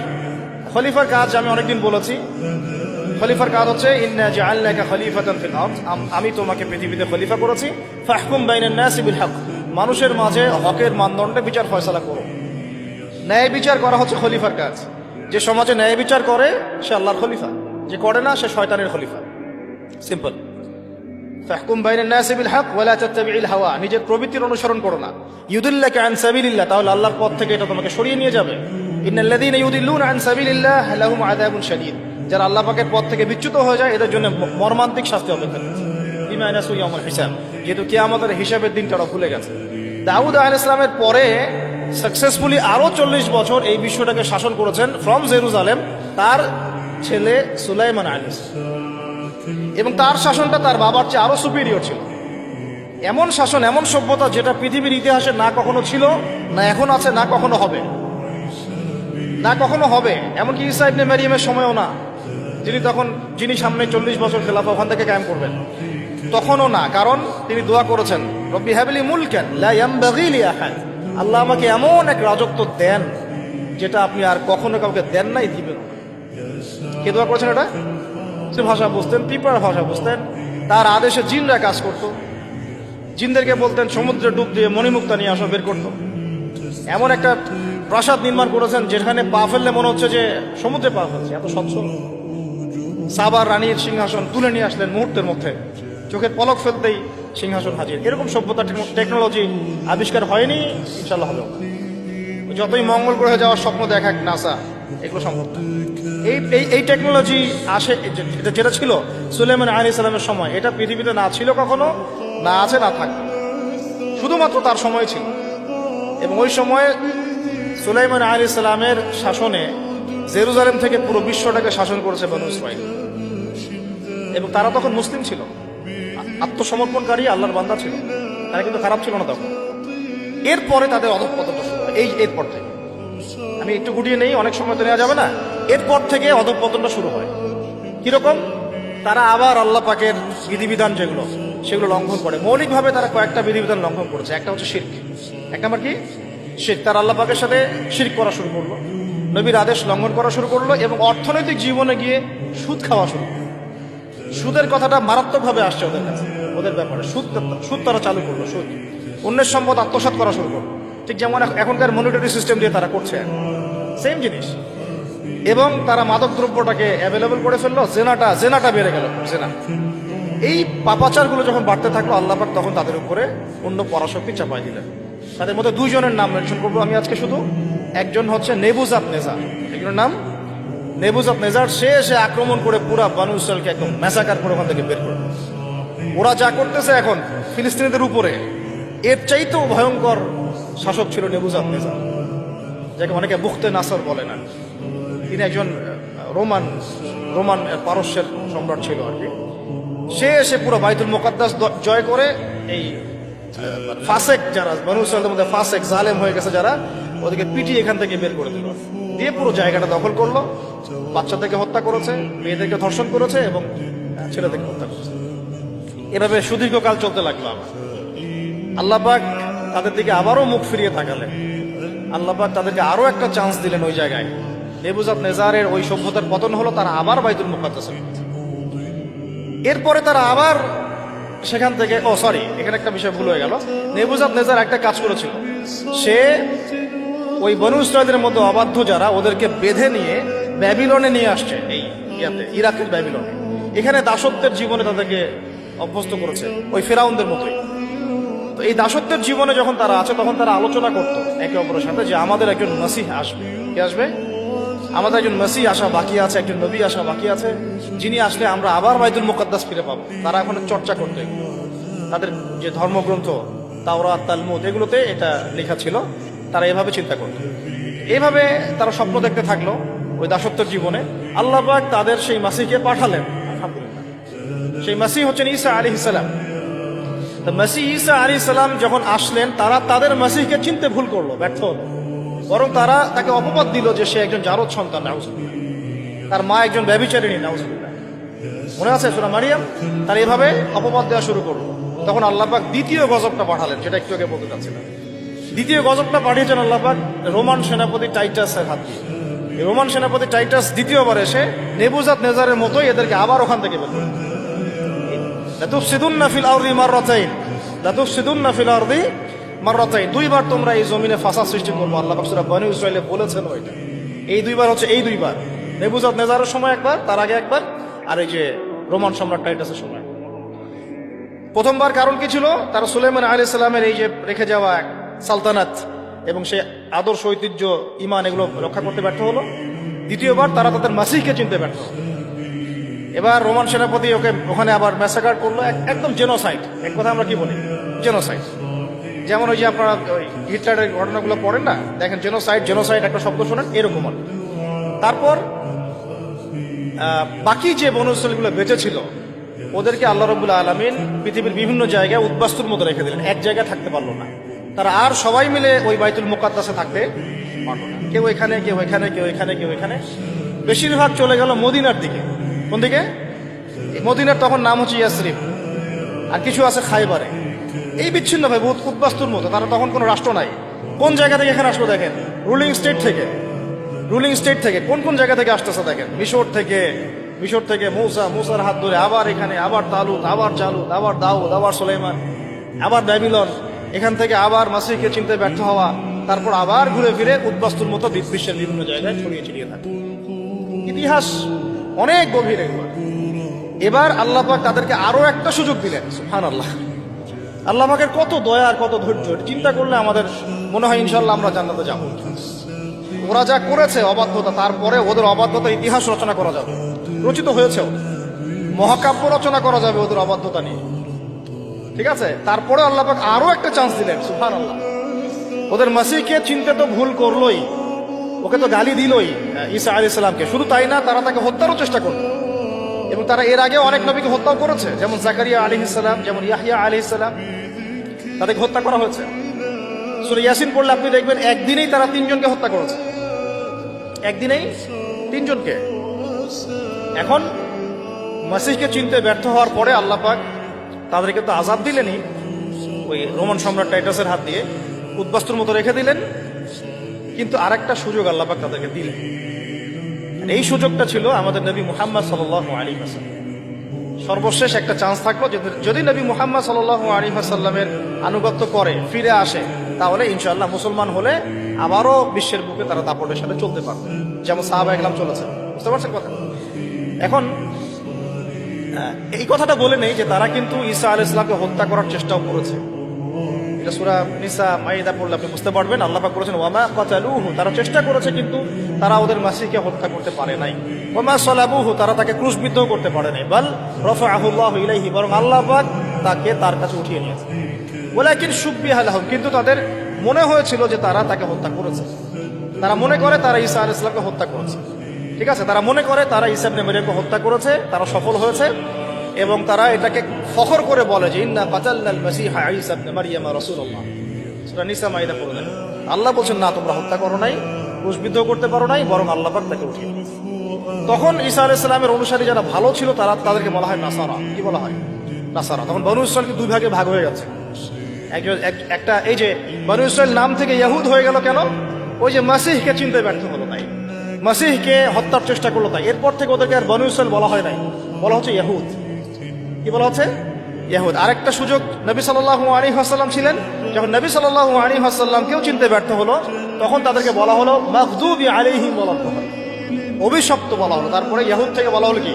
খলিফার কাজ আমি অনেকদিন বলেছি, খলিফার কাজ হচ্ছে ইন্না জাআলনাকা খলিফাতান ফিল আরদ, আমি তোমাকে পৃথিবীতে খলিফা করেছি। ফাহকুম বাইনান নাসি বিল হক, মানুষের মাঝে হকের মানদণ্ডে বিচার ফয়সালা করো। ন্যায় বিচার করা হচ্ছে খলিফার কাজ। যে সমাজে ন্যায় বিচার করে সে আল্লাহর খলিফা, যে করে না সে শয়তানের খলিফা। সিম্পল। ফাহকুম বাইনান নাসি বিল হক ওয়া লা তাত্তাবি'ল হাওয়া, নিজের প্রবৃত্তির অনুসরণ করো না। ইউদিল্লাকা আন সাবিলিল্লাহ, তাহলে আল্লাহর পথ থেকে এটা তোমাকে সরিয়ে নিয়ে যাবে। ইন্নাল্লাযীনা ইউদিল্লুনা আন সাবিলিল্লাহ লাহুম আযাবুন শাদীদ, যারা আল্লাহ পাকের পথ থেকে বিচ্যুত হয়ে যায় এদের জন্য মর্মান্তিক শাস্তি অপেক্ষা করছে। বিমা নাসু ইয়াউমুল হিসাব, যেহেতু কিয়ামতের হিসাবের দিনটা ওরা ভুলে গেছে। দাউদ আলাইহিস সালামের পরে সাকসেসফুলি আরো 40 বছর এই বিশ্বটাকে শাসন করেছেন ফ্রম জেরুজালেম তার ছেলে সুলাইমান আলাইহিস সালাম, এবং তার শাসনটা তার বাবার চেয়ে আরো সুপিরিয়র ছিল। এমন শাসন, এমন সভ্যতা যেটা পৃথিবীর ইতিহাসে না কখনো ছিল, না এখন আছে, না কখনো হবে, না কখনো হবে। এমনকি ঈসা ইবনে মারিয়ামের সময়ও না, যিনি সামনে 40 বছর খেলাফা ওখান থেকে কায়েম করবেন, তখনও না। কারণ তিনি দোয়া করেছেন, রব্বি হাবলি মুলকান লা ইয়ানবাগি লি আহাদ, আল্লাহ আমাকে এমন এক রাজত্ব দেন যেটা আপনি আর কখনো কাউকে দেন নাই, দিবেন। কে দোয়া করেছেন এটা? ভাষা বুঝতেন, ত্রিপুরার ভাষা বুঝতেন, তার আদেশে জিনরা কাজ করতো। জিনদেরকে বলতেন সমুদ্রে ডুব দিয়ে মণিমুক্তা নিয়ে আসো, বের করতো। এমন একটা প্রাসাদ নির্মাণ করেছেন যেখানে পা ফেললে মনে হচ্ছে যে সমুদ্রে পা ফেলছে, এত স্বচ্ছ। সাবার রানীর সিংহাসন তুলে নিয়ে আসলেন মুহূর্তের মধ্যে, চোখের পলক ফেলতেই সিংহাসন হাজির। এরকম সভ্যতা টেকনোলজি আবিষ্কার হয়নি, ইনশাল্লাহ হবে। যতই মঙ্গল গ্রহে যাওয়ার স্বপ্ন দেখাক নাসা, এগুলো সম্ভব না। এই টেকনোলজি আসে যেটা ছিল সুলাইমান আলাইহিস সালামের সময়, এটা পৃথিবীতে না ছিল কখনো, না আছে, না থাকবে, শুধুমাত্র তার সময় ছিল। এবং ওই সময়ে সুলাইমান আলাইহিস সালামের শাসনে জেরুজালেম থেকে পুরো বিশ্বটাকে শাসন করেছে বনু ইসরাঈল। এবং তারা তখন মুসলিম ছিল, আত্মসমর্পণকারী আল্লাহর বান্দা ছিল, তারা কিন্তু খারাপ ছিল না তখন। এরপরে তাদের অধঃপতনটা শুরু হয়। এরপর থেকে আমি একটু গুটিয়ে নেই, অনেক সময় তো নেওয়া যাবে না। এরপর থেকে অধঃপতনটা শুরু হয়। কিরকম? তারা আবার আল্লাহ পাকের বিধিবিধান যেগুলো সেগুলো লঙ্ঘন করে। মৌলিকভাবে তারা কয়েকটা বিধিবিধান লঙ্ঘন করেছে। একটা হচ্ছে শিরক। এক নম্বর কি? শিরক। তারা আল্লাহ পাকের সাথে শিরক করা শুরু করলো, নবীর আদেশ লঙ্ঘন করা শুরু করলো, এবং অর্থনৈতিক জীবনে গিয়ে সুদ খাওয়া শুরু করলো। সুদের কথাটা মারাত্মকভাবে আসছে ওদের কাছে, ওদের ব্যাপারে। সুদ তারা চালু করলো, সুদ। অন্যের সম্পদ আত্মসাৎ করা শুরু করলো, ঠিক যেমন এখনকার মনিটরি সিস্টেম দিয়ে তারা করছে, সেম জিনিস। এবং তারা মাদক দ্রব্যটাকে অ্যাভেলেবল করে ফেললো, জেনাটা বেড়ে গেল, জেনা। এই পাপাচারগুলো যখন বাড়তে থাকলো, আল্লাহ পাক তখন তাদের উপরে অন্য পরাশক্তি চাপাই দিলেন। তাদের মধ্যে দুইজনের নাম মেনশন করবো আমি আজকে শুধু। একজন হচ্ছে নেবুজাত নেজার, একজনের নাম নেবুজাত নেজার। সে এসে আক্রমণ করে পুরা বানু ইসরাইলকে একদম ম্যাসাকার করে ওখান থেকে বের করে। ওরা যা করতেছে এখন ফিলিস্তিনিদের উপরে, এর চাইতেও ভয়ঙ্কর শাসক ছিল নেবুজাত নেজার, যাকে অনেকে বুখতে নাসর বলে না। তিনি একজন রোমান পারস্যের সম্রাট ছিল আর কি। সে এসে পুরো বাইতুল মুকাদ্দাস জয় করে এই ফাসেক, যারা বানু ইসরাইলের মধ্যে ফাসেক জালেম হয়ে গেছে যারা, ওদেরকে পিটিয়ে এখান থেকে বের করে দিল, দিয়ে পুরো জায়গাটা দখল করলো। বাচ্চাদেরকে হত্যা করেছে, মেয়েদেরকে ধর্ষণ করেছে, এবং ছেলেদেরকে হত্যা করেছে। এভাবে সুদীর্ঘকাল চলতে লাগলো। আল্লাহ পাক তাদের দিকে আবারও মুখ ফিরিয়ে তাকালেন। আল্লাহ পাক তাদেরকে আরো একটা চান্স দিলেন। ওই জায়গায় নেবুজাত নেজারের ওই সভ্যতার পতন হলো, তারা আবার বাইতুল মুকাদ্দাসে। এরপরে তারা আবার সেখান থেকে, এখানে একটা বিষয় ভুল হয়ে গেল। নেবুজাত নেজার একটা কাজ করেছিল, সে ওই বনু ইসরাঈলের মধ্যে অবাধ্য যারা, ওদেরকে বেঁধে নিয়ে ব্যাবিলনে নিয়ে আসছে, এই ইরাকের ব্যাবিলনে। এখানে দাসত্বের জীবনে তাদেরকে অভ্যস্ত করেছে, ওই ফেরাউনদের মতোই। তো এই দাসত্বের জীবনে যখন তারা আছে, তখন তারা আলোচনা করতো একে অপরের সাথে যে আমাদের একজন মাসিহ আসবে। কে আসবে? আমাদের একজন মাসিহ আসা বাকি আছে, একজন নবী আসা বাকি আছে, যিনি আসলে আমরা আবার বাইতুল মুকাদ্দাস ফিরে পাবো। তারা এখন চর্চা করতো, তাদের যে ধর্মগ্রন্থ তাওরাত, তালমুদ, এগুলোতে এটা লেখা ছিল। তারা এভাবে চিন্তা করত, এইভাবে তারা স্বপ্ন দেখতে থাকলো ওই দাসত্বের জীবনে। আল্লাহ পাক তাদের সেই মাসিহকে পাঠালেন। আলহামদুলিল্লাহ, সেই মাসিহ হচ্ছেন ঈসা আলাইহিস সালাম। তো মাসিহ ঈসা আলাইহিস সালাম যখন আসলেন, তারা তাদের মাসিহকে চিনতে ভুল করলো, ব্যর্থ হলো। বরং তারা তাকে অপবাদ দিল যে সে একজন জারদ সন্তান, নাউজুবিল্লাহ, তার মা একজন ব্যভিচারিণী, নাউজুবিল্লাহ। মনে আছে সূরা মারিয়াম? তারা এভাবে অপবাদ দেওয়া শুরু করলো। তখন আল্লাহ পাক দ্বিতীয় গজবটা পাঠালেন, যেটা একটু আগে বলতে চাচ্ছিলাম। দ্বিতীয় গজবটা পাঠিয়েছেন আল্লাহ পাক রোমান সেনাপতি টাইটাসের হাত দিয়ে। রোমান সেনাপতি টাইটাস দ্বিতীয়বার এসে নেবুজাত নেজারের মতোই এদেরকে আবার ওখান থেকে বের করে। লাতুফসিদুন্না ফিল আরদি মাররাতাইন, লাতুফসিদুন্না ফিল আরদি মাররাতাইন, দুইবার তোমরা এই জমিনে ফাসাদ সৃষ্টি করবো। আল্লাহ পাক সূরা বনী ইসরাঈলে বলেছেন ওইটা। এই দুইবার হচ্ছে এই দুইবার, নেবুজাদ নেজারের সময় একবার, তার আগে একবার, আর এই যে রোমান সম্রাট টাইটাসের সময়। প্রথমবার কারণ কি ছিল? তারা সুলাইমান আলাইহিস সালামের এই যে রেখে যাওয়া সালতানাত এবং সেই আদর্শ ঐতিহ্য ইমান এগুলো রক্ষা করতে ব্যর্থ হলো। দ্বিতীয়বার তারা তাদের মাসিহকে চিনতে ব্যর্থ হলো। এবার রোমান সেনাপতি ওখানে আবার ম্যাসাকার করলো, একদম জেনোসাইড। এক কথা আমরা কি বলি, জেনোসাইড। যেমন ওই যে আপনারা ওই হিটলারের ঘটনাগুলো পড়েন না, দেখেন জেনোসাইড জেনোসাইড একটা শব্দ শোনেন, এরকম। তারপর বাকি যে বনু ইসরাঈলগুলো বেঁচে ছিল ওদেরকে আল্লাহ রাব্বুল আলামিন পৃথিবীর বিভিন্ন জায়গায় উদ্বাস্তুর মতো রেখে দিলেন, এক জায়গায় থাকতে পারলো না তারা। আর সবাই মিলে ওই বাইতুল মুকাদ্দাসে থাকতে পারলো না, কেউ এখানে কেউ এখানে কেউ এখানে কেউ এখানে। বেশিরভাগ চলে গেল মদিনার দিকে। কোন দিকে? মদিনার তখন নাম হচ্ছে ইয়াসরিব, আর কিছু আছে খাইবারে। এই বিচ্ছিন্ন ভাই বহুত উদ্বাস্তুর মতো, তারা তখন কোনো রাষ্ট্র নাই। কোন জায়গা থেকে এখানে আসলো দেখেন, রুলিং স্টেট থেকে। রুলিং স্টেট থেকে কোন কোন জায়গা থেকে আসতেছে দেখেন, মিশর থেকে মুসার হাত ধরে আবার এখানে, আবার তালুত, আবার জালুত, আবার দাউদ, আবার সুলাইমান, আবার ব্যাবিলন, এখান থেকে আবার মাসিহকে চিনতে ব্যর্থ হওয়া, তারপর আবার ঘুরে ফিরে উদ্বাস্তুর মতো বিশ্বের বিভিন্ন জায়গায় ছড়িয়ে ছিটিয়ে থাকে। ইতিহাস অনেক গভীর। এবার আল্লাহ পাক তাদেরকে আরো একটা সুযোগ দিলেন। সুবহানাল্লাহ, আল্লাহ পাকের কত দয়া আর কত ধৈর্য, চিন্তা করলে আমাদের মনে হয় ইনশাআল্লাহ আমরা জান্নাতে যাব। ওরা যা করেছে অবাধ্যতা, তারপরে ওদের অবাধ্যতা ইতিহাস রচনা করা যাবে, রচিত হয়েছেও, মহাকাব্য রচনা করা যাবে ওদের অবাধ্যতা নিয়ে। ঠিক আছে, তারপরে আল্লাহ পাক আরো একটা চান্স দিলেন। সুবহানাল্লাহ, ওদের মাসিহকে চিনতে তো ভুল করলোই, ওকে তো গালি দিলই ঈসা আলাইহিস সালামকে। শুধু তাই না, তারা তাকে হত্যারও চেষ্টা করলো, এবং তারা এর আগে অনেক নবীকে হত্যাও করেছে, যেমন জাকারিয়া আলাইহিস সালাম, যেমন ইয়াহইয়া আলাইহিস সালাম, তাদেরকে হত্যা করা হয়েছে। সূরা ইয়াসিন পড়লে আপনি দেখবেন একদিনেই তারা 3 জনকে হত্যা করেছে, একদিনেই 3 জনকে। এখন মাসিহকে চিনতে ব্যর্থ হওয়ার পরে আল্লাহ পাক তাদেরকে তো আযাব দিলেনই, ওই রোমান সম্রাট টাইটাসের হাত দিয়ে উদ্বাস্তুর মতো রেখে দিলেন, কিন্তু আরেকটা সুযোগ আল্লাহ পাক তাদেরকে দিলেন। এই সুযোগটা ছিল আমাদের নবী মুহাম্মদ সাল্লাল্লাহু আলাইহি ওয়াসাল্লাম। সর্বশেষ একটা চান্স থাকলো, যদি নবী মুহাম্মদ সাল্লাল্লাহু আলাইহি ওয়াসাল্লামের আনুগত্য করে ফিরে আসে, তাহলে ইনশাআল্লাহ মুসলমান হলে আবারও বিশ্বের বুকে তারা দাপটের সাথে চলতে পারবে, যেমন সাহাবায়ে কেরাম চলেছে। বুঝতে পারছেন কথা? এখন এই কথাটা বলে নেই যে তারা কিন্তু ঈসা আলাইহিস সালামকে হত্যা করার চেষ্টাও করেছে। এটা সূরা নিসা মাইদা পড়লে আপনি বুঝতে পারবেন। আল্লাহ পাক বলেছেন ওয়ামা কাতালুহু, তারা চেষ্টা করেছে কিন্তু তারা ওদের মাসিহকে হত্যা করতে পারে নাই। ওয়ামা সালাবুহু, তারা তাকে ক্রুশবিদ্ধ করতে পারে নাই। বাল রাফাআহু আল্লাহু ইলাইহি, বরং আল্লাহ পাক তাকে তার কাছে উঠিয়ে নিয়েছে। ওয়ালাকিন শুববিহা লাহুম, কিন্তু তাদের মনে হয়েছিল যে তারা তাকে হত্যা করেছে। তারা মনে করে তারা ঈসা আলাইহিস সালামকে হত্যা করেছে। ঠিক আছে, তারা মনে করে তারা ঈসা ইবনে মারইয়ামকে হত্যা করেছে, তারা সফল হয়েছে, এবং তারা এটাকে ফখর করে বলে যে ইন্না কাতালনাল মাসিহা ঈসা ইবনে মারইয়াম রাসূলুল্লাহ। সূরা নিসা মাইদা পড়লেন। আল্লাহ বলছেন না, তোমরা হত্যা করো নাই, ক্রুশবিদ্ধ করতে পারো নাই, বরং আল্লাহ পাক তাকে উঠিয়ে নিয়েছে। তখন ঈসা আলাইহিস সালামের অনুসারী যারা ভালো ছিল তাদেরকে বলা হয় নাসারা। কি বলা হয়? নাসারা। তখন বনু ইসরাঈল দুই ভাগে ভাগ হয়ে গেছে। একটা এই যে বনু ইসরাঈল নাম থেকে ইহুদ হয়ে গেল কেন? ওই যে মাসিহকে চিনতে ব্যর্থ হলো তাই, মাসিহকে হত্যার চেষ্টা করলো তাই। এরপর থেকে ওদেরকে আর বনু ইসরাঈল বলা হয় নাই, বলা হচ্ছে ইহুদ। কি বলা হচ্ছে? ইহুদ। আরেকটা সুযোগ নবী সাল্লাল্লাহু আলাইহি ওয়াসাল্লাম ছিলেন, যখন নবী সাল্লাল্লাহু আলাইহি ওয়াসাল্লাম কেউ চিনতে ব্যর্থ হলো, তখন তাদেরকে বলা হলো মাগদুবি আলাইহিম ওয়া লাদ্দাল্লিন, অভিশপ্ত বলা হলো। তারপরে ইহুদ থেকে বলা হলো কি?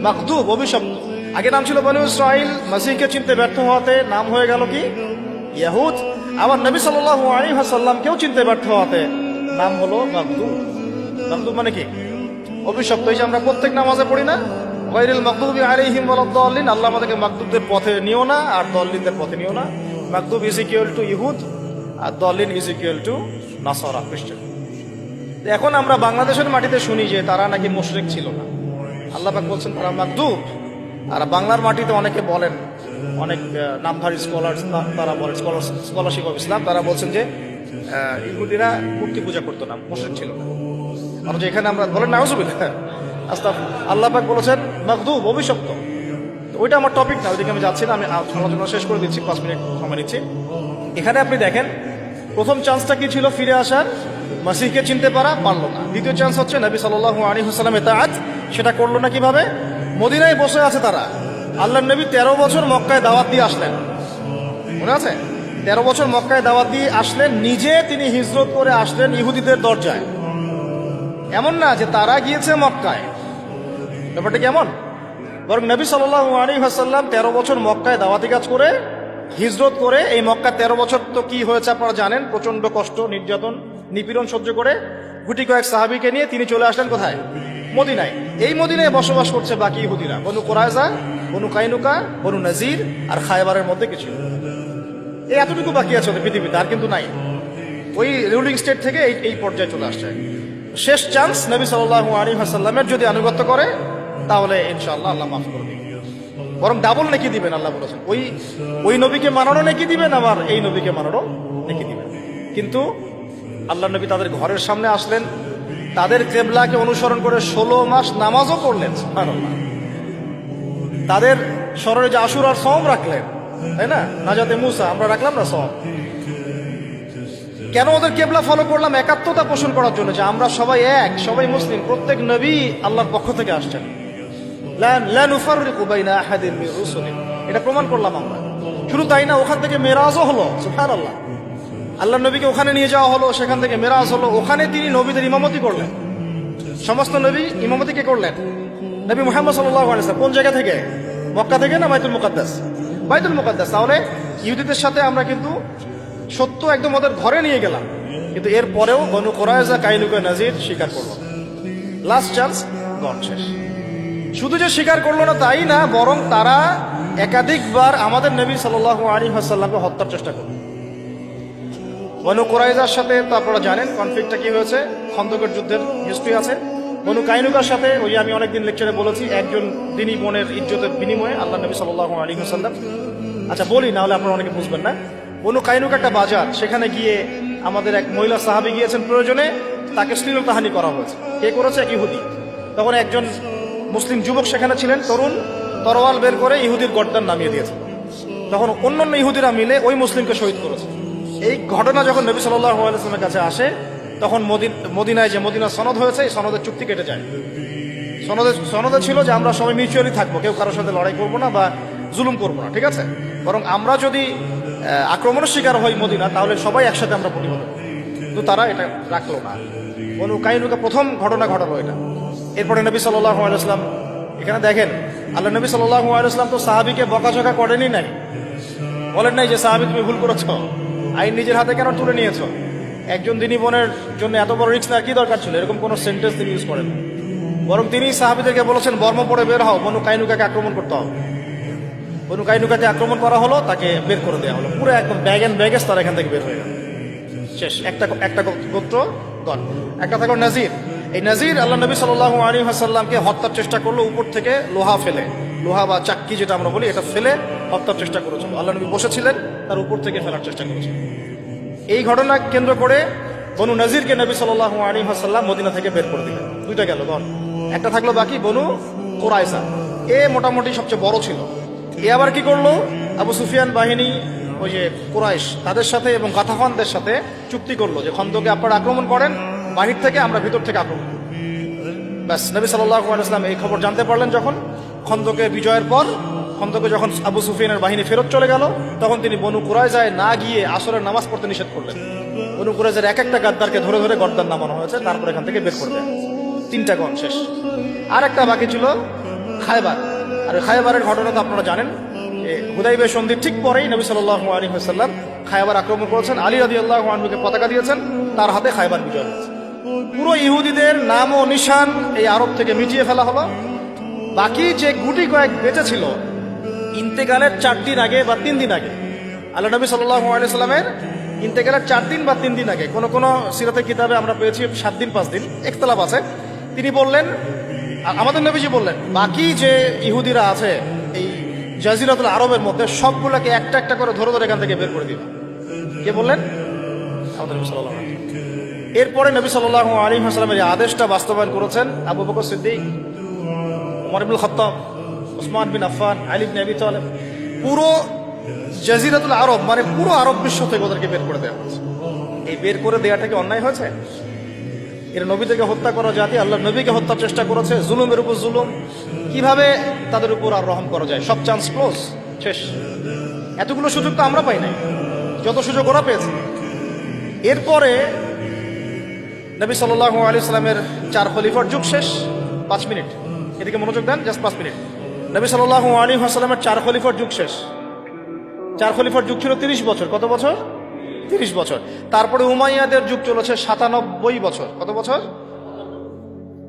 মাগদুব, অভিশপ্ত। আগে নাম ছিল বনু ইসরাঈল, মাসিহকে চিনতে ব্যর্থ হওয়াতে নাম হয়ে গেল কি? ইহুদ। আবার নবী সাল্লাল্লাহু আলাইহি ওয়াসাল্লাম কেউ চিনতে ব্যর্থ হওয়াতে নাম হলো মাগদুব। মাগদুব মানে কি? অভিশপ্ত। এই যে আমরা প্রত্যেক নামাজে পড়ি না, গায়রিল মাগদুবি আলাইহিম ওয়া লাদ্দাল্লিন, আল্লাহ আমাদেরকে মাগদুবদের পথে নিও না আর দল্লিনদের পথে নিও না। মাগদুব ইজ ইকুয়াল টু ইহুদ, আর দল্লিন ইজ ইকুয়াল টু নাসারা, খ্রিস্টান। এখন আমরা বাংলাদেশের মাটিতে শুনি যে তারা নাকি মুশরিক ছিল না। আল্লাহ পাক বলছেন তারা মাগদুব। আর বাংলার মাটিতে অনেকে বলেন, অনেক নামধারী স্কলার, তারা বলেন স্কলারশিপ অফ ইসলাম, তারা বলছেন যে ইহুদিরা মূর্তি পূজা করতো না, মুশরিক ছিল না। অথচ এখানে আমরা বলেন নাউজুবিল্লাহ, আস্তাগফিরুল্লাহ, আল্লাহ পাক বলেছেন মাগদুব, অভিশপ্ত। ওইটা আমার টপিক না, ওইদিকে আমি যাচ্ছি না, আমি আলোচনা শেষ করে দিচ্ছি, 5 মিনিট সময় নিচ্ছি। এখানে আপনি দেখেন প্রথম চান্সটা কি ছিল? ফিরে আসার, মাসিহকে চিনতে পারলো না। দ্বিতীয় চান্স হচ্ছে নবী সাল্লাল্লাহু আলাইহি ওয়াসাল্লাম ইতাআত, সেটা করলো না। কিভাবে? মদিনায় বসে আছে তারা, আল্লাহর নবী 13 বছর মক্কায় দাওয়াত দিয়ে আসলেন, মনে আছে? 13 বছর মক্কায় দাওয়াত দিয়ে আসলেন, নিজে তিনি হিজরত করে আসলেন ইহুদিদের দরজায়। এমন না যে তারা গিয়েছে মক্কায়, ব্যাপারটা কেমন, বরং নবী সাল্লাল্লাহু আলাইহি ওয়াসাল্লাম 13 বছর মক্কায় দাওয়াতি কাজ করে হিজরত করে, এই মক্কা 13 বছর তো কি হয়েছে আপনারা জানেন, প্রচন্ড কষ্ট, নির্যাতন, নিপীড়ন সহ্য করে গুটি কয়েক সাহাবীকে নিয়ে তিনি চলে আসলেন কোথায়, মদিনায়। এই মদিনায় বসবাস করছে বাকি ইহুদিরা, বনু কুরাইজা, বনু কাইনুকা, বনু নাজির আর খায়বারের মধ্যে কিছু, এই এতটুকু বাকি আছে ওদের পৃথিবীতে, আর কিন্তু নাই। ওই রুলিং স্টেট থেকে এই পর্যায়ে চলে আসছে। শেষ চান্স, নবী সাল্লাল্লাহু আলাইহি ওয়াসাল্লামের যদি আনুগত্য করে তাহলে ইনশাআল্লাহ আল্লাহ মাফ করে দিবেন, বরং ডাবল নেকি দিবেন আল্লাহ বলেছেন। ওই নবীকে মানারও নেকি দিবেন, আবার এই নবীকে মানারও নেকি দিবেন। কিন্তু আল্লাহ নবী তাদের ঘরের সামনে আসলেন, তাদের কিবলাকে অনুসরণ করে 16 মাস নামাজও পড়লেন, সুবহানাল্লাহ। তাদের স্মরণে যে আশুরার সওম রাখলেন, তাই না, নাজাতে মুসা, আমরা রাখলাম না সওম। কেন ওদের কেবলা ফলো করলাম? একাত্মতা পোষণ করার জন্য, যে আমরা সবাই এক, সবাই মুসলিম, প্রত্যেক নবী আল্লাহর পক্ষ থেকে আসছেন। লা নুফাররিকু বাইনা আহাদিন মির রুসুলিহি, এটা প্রমাণ করলাম আমরা। শুধু তাই না, ওখান থেকে মেরাজও হলো, সুবহানাল্লাহ। আল্লাহর নবীকে ওখানে নিয়ে যাওয়া হলো, সেখান থেকে মেরাজ হলো, ওখানে তিনি নবীদের ইমামতি করলেন। সমস্ত নবী ইমামতি কে করলেন? নবী মুহাম্মদ সাল্লাল্লাহু আলাইহি ওয়াসাল্লাম। কোন জায়গা থেকে? মক্কা থেকে না বাইতুল মুকাদ্দাস? বাইতুল মুকাদ্দাস। তাহলে ইহুদিদের সাথে আমরা কিন্তু সত্য একদম ওদের ঘরে নিয়ে গেলাম, কিন্তু এর পরেও বনু কুরাইজা, কাইনুকা, নাজির স্বীকার করলো। লাস্ট চান্স, গড শেষ। শুধু যে স্বীকার করলো না তাই না, বরং তারা একাধিকবার আমাদের নবী সাল্লাল্লাহু আলাইহি ওয়াসাল্লামকে হত্যার চেষ্টা করলো। বনু কুরাইজার সাথে তো আপনারা জানেন কনফ্লিক্টটা কি হয়েছে, খন্দকের যুদ্ধের হিস্ট্রি আছে। বনু কাইনুকার সাথে, ওই আমি অনেকদিন লেকচারে বলেছি, একজন দিনী বোনের ইজ্জতের বিনিময়ে আল্লাহ নবী সাল্লাল্লাহু আলাইহি ওয়াসাল্লাম, আচ্ছা বলি না হলে আপনারা অনেকে বুঝবেন না। বনু কাইনুকা একটা বাজার, সেখানে গিয়ে আমাদের এক মহিলা সাহাবী গিয়েছেন প্রয়োজনে, তাকে শ্লীলতাহানি করা হয়েছে। কে করেছে? এক ইহুদি। তখন একজন মুসলিম যুবক সেখানে ছিলেন, তরুণ, তরোয়াল বের করে ইহুদির গর্দান নামিয়ে দিয়েছে। তখন অন্যান্য ইহুদিরা মিলে ওই মুসলিমকে শহীদ করেছে। এই ঘটনা যখন নবী সাল্লাল্লাহু আলাইহি ওয়াসাল্লামের কাছে আসে, তখন মদিনায় যে মদিনা সনদ হয়েছে, এই সনদের চুক্তি কেটে যায়। সনদে ছিল যে আমরা সবাই মিউচুয়ালি থাকবো, কেউ কারোর সাথে লড়াই করবো না বা জুলুম করবো না, ঠিক আছে, বরং আমরা যদি আক্রমণের শিকার হই মদিনা, তাহলে সবাই একসাথে আমরা প্রতিহত করব। কিন্তু তারা এটা রাখলো না। বনু কাইনুকা প্রথম ঘটনা ঘটালো এটা। এরপরে নবী সাল্লাল্লাহু আলাইহি ওয়াসাল্লাম, এখানে দেখেন আল্লাহ নবী সাল্লাল্লাহু আলাইহি ওয়াসাল্লাম তো সাহাবীকে বকাঝকা করেনই নাই, বলেন নাই যে সাহাবী তুমি ভুল করেছো, আইন নিজের হাতে কেন তুলে নিয়েছো, একজন দিনী বোনের জন্য এত বড় রিস্ক নেওয়ার কি দরকার ছিল, এরকম কোনো সেন্টেন্স তিনি ইউজ করেন। বরং তিনি সাহাবীদেরকে বলেছেন বর্ম পরে বের হও, বনু কাইনুকাকে আক্রমণ করতে হবে। বনু কাইনুকাকে আক্রমণ করা হলো, তাকে বের করে দেওয়া হলো, পুরো একদম ব্যাগ এন্ড ব্যাগেজ তারা এখান থেকে বের হয়ে গেল, শেষ। একটা গোত্র গণ। একটা থাকলো নাজির। এই নাজির আল্লাহ নবী সাল্লাল্লাহু আলাইহি ওয়াসাল্লামকে হত্যার চেষ্টা করলো, উপর থেকে লোহা ফেলে, লোহা বা চাক্কি যেটা আমরা বলি, এটা ফেলে হত্যার চেষ্টা করেছিল। আল্লাহ নবী বসেছিলেন, তার উপর থেকে ফেলার চেষ্টা করেছিল। এই ঘটনা কেন্দ্র করে বনু নাজিরকে নবী সাল্লাল্লাহু আলাইহি ওয়াসাল্লাম মদিনা থেকে বের করে দিলেন। দুইটা গেল গণ। একটা থাকলো বাকি বনু কুরাইজা, এ মোটামুটি সবচেয়ে বড় ছিল। এ আবার কি করলো, আবু সুফিয়ান বাহিনী, ওই যে কুরাইশ, তাদের সাথে এবং গাতাফানদের সাথে চুক্তি করলো যে খন্দকে আপনারা আক্রমণ করেন বাহির থেকে, আমরা ভিতর থেকে আক্রমণ করব। ব্যাস, নবী সাল্লাল্লাহু আলাইহি ওয়াসাল্লাম এই খবর জানতে পারলেন যখন, খন্দকে বিজয়ের পর, খন্দকে যখন আবু সুফিয়ানের বাহিনী ফেরত চলে গেল, তখন তিনি বনু কুরাইজায় না গিয়ে আসরের নামাজ পড়তে নিষেধ করলেন। বনু কুরাইজার এক একটা গাদ্দারকে ধরে ধরে গর্দান নামানো হয়েছে, তারপর এখান থেকে বের করে দেন। 3টা গণ শেষ। আর একটা বাকি ছিল খায়বার। আর খায়বারের ঘটনা তো আপনারা জানেন, হুদাইবিয়া সন্ধির ঠিক পরেই নবী সাল্লাল্লাহু আলাইহি ওয়াসাল্লাম খায়বার আক্রমণ করেছেন। আলী রাদিয়াল্লাহু আনহুকে পতাকা দিয়েছেন, তার হাতে খায়বার বিজয় হয়েছে। পুরো ইহুদিদের নাম ও নিশান এই আরব থেকে মিটিয়ে ফেলা হলো। বাকি যে গুটি কয়েক বেঁচে ছিল, ইন্তেকালের 4 দিন আগে বা 3 দিন আগে, আল্লাহ নবী সাল্লাল্লাহু আলাইহি ওয়াসাল্লামের ইন্তেকালের 4 দিন বা 3 দিন আগে, কোন সিরাতের কিতাবে আমরা পেয়েছি 7 দিন 5 দিন, ইখতিলাফ আছে। তিনি বললেন, আমাদের নবীজি বললেন, বাকি যে ইহুদিরা আছে এই জাজিরাতুল আরবের মধ্যে, সবগুলোকে একটা একটা করে ধরে ধরে এখান থেকে বের করে দিবেন। কে বললেন? আমাদের নবী সাল্লাল্লাহু আলাইহি ওয়াসাল্লাম। এরপরে নবী সাল্লাল্লাহু আলাইহি ওয়াসাল্লামের এই আদেশটা বাস্তবায়ন করেছেন আবু বকর সিদ্দিক, ওমর ইবনুল খাত্তাব, উসমান বিন আফফান, আলী ইবনে আবি তালেব। পুরো জাজিরাতুল আরব মানে পুরো আরব বিশ্ব থেকে ওদেরকে বের করে দেওয়া হয়েছে। এই বের করে দেওয়াটা কি অন্যায় হয়েছে? এরা নবীদেরকে হত্যা করা জাতি, আল্লাহ নবীকে হত্যার চেষ্টা করেছে, জুলুমের উপর জুলুম, কিভাবে তাদের উপর আর রহম করা যায়, সব চান্স ক্লোজ, শেষ। এতগুলো সুযোগ তো আমরা পাই নাই, যত সুযোগ ওরা পেয়েছে। এরপরে নবী সাল্লাল্লাহু আলাইহি ওয়াসাল্লামের 4 খলিফার যুগ শেষ। 5 মিনিট এদিকে মনোযোগ দেন, জাস্ট 5 মিনিট। নবী সাল্লাল্লাহু আলাইহি ওয়াসাল্লামের 4 খলিফার যুগ শেষ। 4 খলিফার যুগ ছিল 30 বছর। কত বছর? 30 বছর। তারপরে উমাইয়াদের যুগ চলেছে 97 বছর। কত বছর?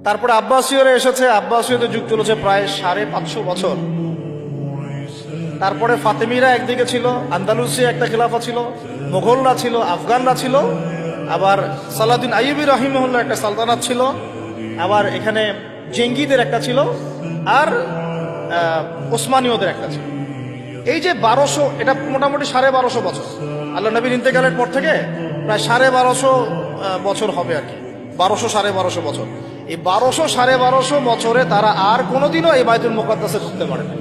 তারপরে আব্বাসীয়রা এসেছে, আব্বাসীয়দের যুগ চলেছে প্রায় 550 বছর। তারপরে ফাতেমিরা একদিকে ছিল, আন্দালুসিয়া একটা খেলাফা ছিল, মোগলরা ছিল, আফগানরা ছিল, আবার সালাউদ্দিন আইয়ুবী রাহিমাহুল্লাহ একটা সালতানাত ছিল, আবার এখানে জেঙ্গিদের একটা ছিল, আর ওসমানীয়দের একটা ছিল। এই যে 1200, এটা মোটামুটি 1250 বছর। আল্লাহ নবীর ইন্তেকালের পর থেকে প্রায় 1250 বছর হবে আর কি, 1200-1250 বছর। এই 1200-1250 বছরে তারা আর কোনোদিনও এই বাইতুল মুকাদ্দাসে ঢুকতে পারে না,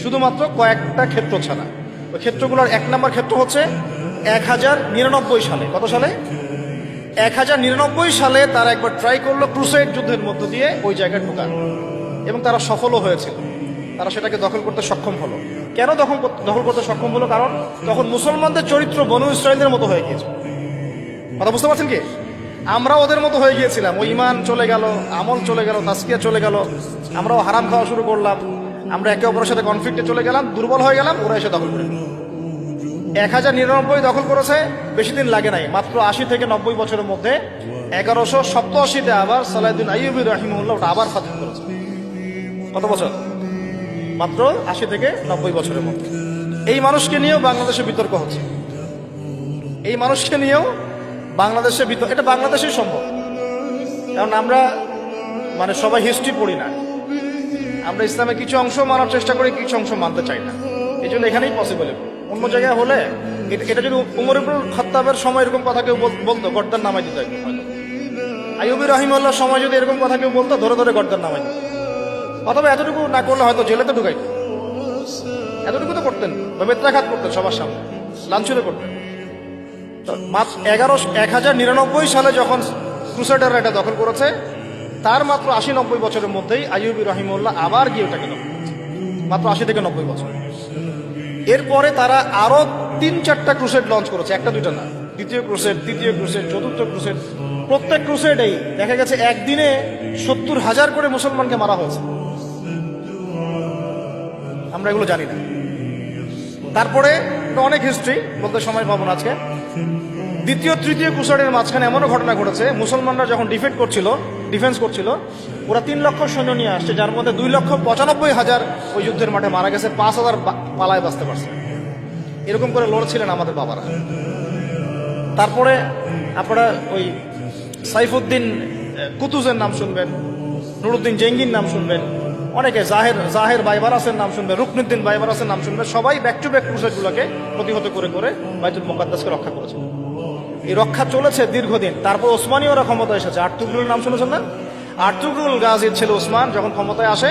শুধুমাত্র কয়েকটা ক্ষেত্র ছাড়া। ওই ক্ষেত্রগুলোর 1 নম্বর ক্ষেত্র হচ্ছে 1099 সালে। কত সালে? 1099 সালে তারা একবার ট্রাই করলো ক্রুসেড যুদ্ধের মধ্য দিয়ে ওই জায়গায় ঢোকার, এবং তারা সফলও হয়েছিল। তারা সেটাকে দখল করতে সক্ষম হলো। কেন দখল করতে সক্ষম হলো? কারণ তখন মুসলমানদের চরিত্র বনু ইসরাইলদের মতো হয়ে গিয়েছে। কথা বুঝতে পারছেন কি? আমরা ওদের মতো হয়ে গিয়েছিলাম। ওই ঈমান চলে গেল, আমল চলে গেল, তাসকিয়া চলে গেল, আমরাও হারাম খাওয়া শুরু করলাম, আমরা একে অপরের সাথে কনফ্লিক্টে চলে গেলাম, দুর্বল হয়ে গেলাম। ওরা এসে দখল করে 1099 দখল করেছে। বেশি দিন লাগে নাই, মাত্র 80 থেকে 90 বছরের মধ্যে 1187-তে আবার সালাউদ্দিন আইয়ুবী রাহিমাহুল্লাহ ওটা আবার ফাতহ করেছে। কত বছর? মাত্র 80 থেকে 90 বছরের মধ্যে। এই মানুষকে নিয়েও বাংলাদেশে বিতর্ক হচ্ছে। এই মানুষকে নিয়েও বাংলাদেশে বিতর্ক, এটা বাংলাদেশেই সম্ভব। কারণ আমরা সবাই হিস্ট্রি পড়ি না। আমরা ইসলামের কিছু অংশ মানার চেষ্টা করি, কিছু অংশ মানতে চাই না। এই জন্য এখানেই পসিবল। অন্য জায়গায় হলে এটা যদি উমর ইবনুল খাত্তাবের সময় এরকম কথা কেউ বলতো, গর্দান নামাই দিত। আইয়ুবী রাহিমাহুল্লাহর সময় যদি এরকম কথা কেউ বলতো, ধরে ধরে গর্দান নামাই দিত। অথবা এতটুকু না করলে হয়তো জেলেতে ঢুকাইত। এতটুকু তো করতেন, বা বেত্রাঘাত করতেন, সবার সামনে লাঞ্ছনা করতেন। 1099 সালে যখন ক্রুসেডাররা এটা দখল করেছে, তার মাত্র 80-90 বছরের মধ্যেই আইয়ুবী রাহিমাহুল্লাহ আবার গিয়ে ওটাকে দখল করেছে। মাত্র 80 থেকে 90 বছর। এরপরে তারা আরো 3-4টা ক্রুসেড লঞ্চ করেছে, একটা দুইটা না। দ্বিতীয় ক্রুসেড, তৃতীয় ক্রুসেড, চতুর্থ ক্রুসেড। প্রত্যেক ক্রুসেডেই দেখা গেছে একদিনে 70,000 করে মুসলমানকে মারা হয়েছে। আমরা এগুলো জানি না। তারপরে অনেক হিস্ট্রি বলতে সময় পাবো না আজকে। দ্বিতীয় তৃতীয় ক্রুসেডের মাঝখানে এমনও ঘটনা ঘটেছে, মুসলমানরা যখন ডিফেন্স করছিল, ওরা 3 লক্ষ সৈন্য নিয়ে আসছে, যার মধ্যে 2,95,000 ওই যুদ্ধের মাঠে মারা গেছে, 5,000 পালায় বাঁচতে পারছে। এরকম করে লড়ছিলেন আমাদের বাবারা। তারপরে আপনারা ওই সাইফুদ্দিন কুতুজের নাম শুনবেন, নুরুদ্দিন জেঙ্গির নাম শুনবেন, অনেকে জাহের বাইবারাসের নাম শুনবেন, রুকনুদ্দিন বাইবারাসের নাম শুনবেন। সবাই ব্যাক টু ব্যাক ক্রুসেডগুলোকে প্রতিহত করে করে বাইতুল মুকাদ্দাসকে রক্ষা করেছে। এই রক্ষা চলেছে দীর্ঘদিন। তারপর ওসমানীয়রা ক্ষমতা এসেছে। আর্তুগরুলের নাম শুনেছেন না? আর্তুগরুল গাজীর ছেলে ওসমান যখন ক্ষমতায় আসে,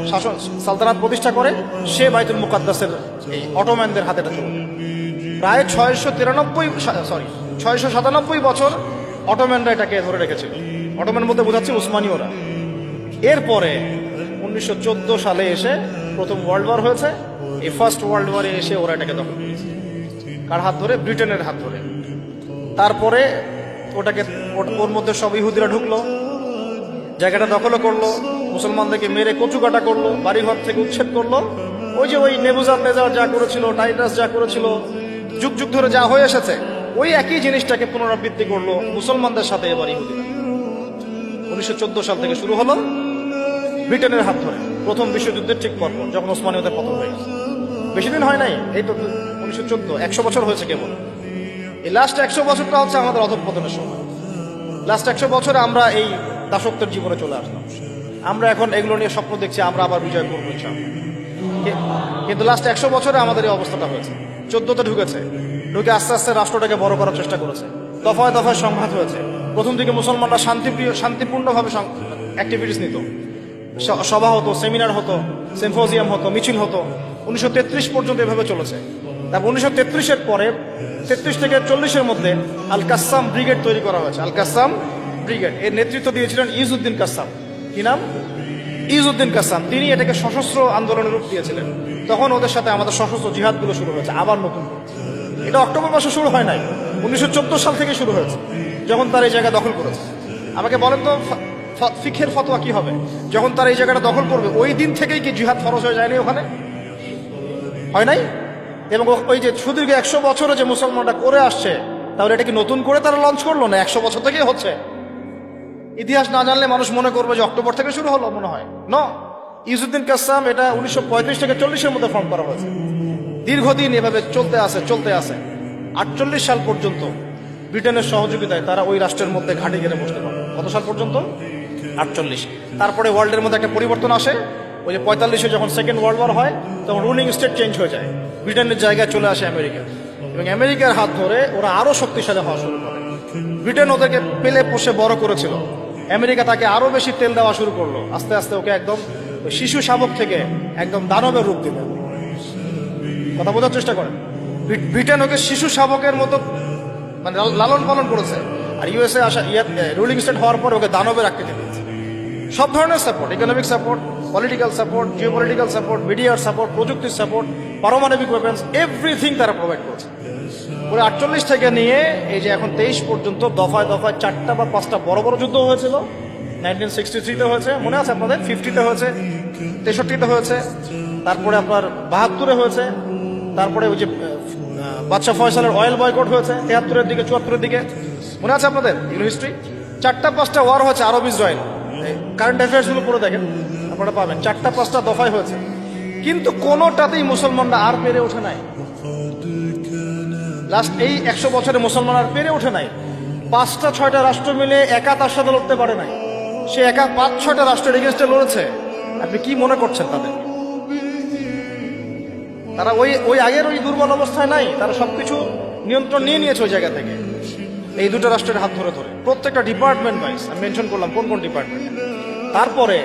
শাসন সালতানাত প্রতিষ্ঠা করে, সে বাইতুল মুকাদ্দাসের এই অটোম্যানদের হাতে তুলে। প্রায় 697 বছর অটোম্যানরা এটাকে ধরে রেখেছিল। অটোম্যান বলতে বোঝাচ্ছে উসমানীয়রা। এরপরে 1914 সালে এসে প্রথম ওয়ার্ল্ড ওয়ার হয়েছে। এই ফার্স্ট ওয়ার্ল্ড ওয়ারে এসে ওরা এটাকে দখল করেছে। কার হাত ধরে? ব্রিটেনের হাত ধরে। তারপরে ওর মধ্যে সব ইহুদিরা ঢুকলো, জায়গাটা দখলও করলো, মুসলমানদেরকে মেরে কচুকাটা করলো, বাড়িঘর থেকে উচ্ছেদ করলো। ওই নেবুজারনেজার যা করেছিল, টাইটাস যা করেছিল, যুগ যুগ ধরে যা হয়ে এসেছে, ওই একই জিনিসটাকে পুনরাবৃত্তি করলো মুসলমানদের সাথে এবার ইহুদিরা। 1914 সাল থেকে শুরু হলো ব্রিটেনের হাত ধরে, প্রথম বিশ্বযুদ্ধের ঠিক পরপর, যখন ওসমানীয়দের পতন হয়ে গেছে। বেশি দিন হয় নাই, এই তো 1914, 100 বছর হয়েছে কেবল। এই লাস্ট 100 বছরটা হচ্ছে আমাদের অধঃপতনের সময়। লাস্ট 100 বছরে আমরা এই দাসত্বের জীবনে চলে আসলাম। আমরা এখন এগুলো নিয়ে স্বপ্ন দেখছি, আমরা আবার বিজয় করবো ইনশাআল্লাহ। কিন্তু লাস্ট 100 বছরে আমাদের এই অবস্থাটা হয়েছে। 14তে ঢুকে আস্তে আস্তে রাষ্ট্রটাকে বড় করার চেষ্টা করেছে। দফায় দফায় সংঘাত হয়েছে। প্রথম দিকে মুসলমানরা শান্তিপূর্ণভাবে অ্যাক্টিভিটিস নিত, সভা হতো, সেমিনার হতো, সিম্পোজিয়াম হতো, মিছিল হতো। 1933 পর্যন্ত এভাবে চলেছে। তারপর 1933-এর পরে 33 থেকে 40-এর মধ্যে আল কাসাম ব্রিগেড তৈরি করা হয়েছে। আল কাসাম ব্রিগেড এর নেতৃত্ব দিয়েছিলেন ইজউদ্দিন কাসাম। কি নাম? ইজউদ্দিন কাসাম। তিনি এটাকে সশস্ত্র আন্দোলনের রূপ দিয়েছিলেন। তখন ওদের সাথে আমাদের সশস্ত্র জিহাদগুলো শুরু হয়েছে আবার নতুন। এটা অক্টোবর মাসে শুরু হয় নাই, 1914 সাল থেকে শুরু হয়েছে, যখন তার এই জায়গা দখল করেছে। আমাকে বলেন তো ফিকহের ফতোয়া কি হবে যখন তারা এই জায়গাটা দখল করবে? ওই দিন থেকেই কি জিহাদ ফরজ হয়ে যায়নি ওখানে? হয় নাই? এবং ওই যে সুদীর্ঘ 100 বছরে যে মুসলমানরা করে আসছে, তাহলে এটা কি নতুন করে তারা লঞ্চ করলো না? 100 বছর থেকেই হচ্ছে। ইতিহাস না জানলে মানুষ মনে করবে যে অক্টোবর থেকে শুরু হলো, মনে হয় ন। ইউসুদ্দিন কাসসাম এটা 1935 থেকে 40-এর মধ্যে ফর্ম করা হয়েছে। দীর্ঘদিন এভাবে চলতে আসে 48 সাল পর্যন্ত ব্রিটেনের সহযোগিতায় তারা ওই রাষ্ট্রের মধ্যে ঘাঁটি গেড়ে বসতে পারে। কত সাল পর্যন্ত? 48। তারপরে ওয়ার্ল্ডের মধ্যে একটা পরিবর্তন আসে। ওই যে 45-এ যখন সেকেন্ড ওয়ার্ল্ড ওয়ার হয়, তখন রুলিং স্টেট চেঞ্জ হয়ে যায়, ব্রিটেনের জায়গায় চলে আসে আমেরিকা, এবং আমেরিকার হাত ধরে ওরা আরো শক্তিশালী হওয়া শুরু করে। ব্রিটেন ওদেরকে পেলে পোষে বড় করেছিল, আমেরিকা তাকে আরো বেশি তেল দেওয়া শুরু করলো। আস্তে আস্তে ওকে একদম শিশু শাবক থেকে একদম দানবের রূপ দিল। কথা বোঝার চেষ্টা করেন। ব্রিটেন ওকে শিশু শাবকের মতো মানে লালন পালন করেছে, আর ইউএসএ আসা রুলিং স্টেট হওয়ার পর ওকে দানবের আকৃতি দিয়েছে। সব ধরনের support, economic support, political support, geopolitical support, মিডিয়ার সাপোর্ট, প্রযুক্তির সাপোর্ট, পারমাণবিক ওয়েপন্স, এভরিথিং তারা প্রোভাইড করেছে। পুরো 48 থেকে নিয়ে এই যে এখন 23 পর্যন্ত দফায় দফায় 4টা বা 5টা বড় বড় যুদ্ধ হয়েছিল। 1963-তে হয়েছে, মনে আছে আপনাদের? 50-তে হয়েছে, 63-তে হয়েছে, তারপরে আপনার 72-এ হয়েছে, তারপরে ওই যে বাদশাহ ফয়সালের অয়েল বয়কট হয়েছে 73-এর দিকে, 74-এর দিকে, মনে আছে আপনাদের? এগুলো হিস্ট্রি। 4টা-5টা ওয়ার হয়েছে আরব ইসরায়েল। কারেন্ট অ্যাফেয়ার্স গুলো পড়ে দেখেন, আপনারা পাবেন। 4টা-5টা দফায় হয়েছে, কিন্তু কোনোটাতেই মুসলমানরা আর পেরে ওঠে নাই। লাস্ট এই 100 বছরে মুসলমান আর পেরে ওঠে নাই। 5টা-6টা রাষ্ট্র মিলে একা তার সাথে লড়তে পারে নাই। সে একা 5-6টা রাষ্ট্রের এগেনস্টে লড়েছে। আপনি কি মনে করছেন তাদের? তারা ওই আগের ওই দুর্বল অবস্থায় নাই, তারা সবকিছু নিয়ন্ত্রণ নিয়ে নিয়েছে ওই জায়গা থেকে, এই দুটো রাষ্ট্রের হাত ধরে ধরে। প্রত্যেকটা ডিপার্টমেন্ট ওয়াইজ আমি মেনশন করলাম কোন কোন ডিপার্টমেন্ট। তারপরে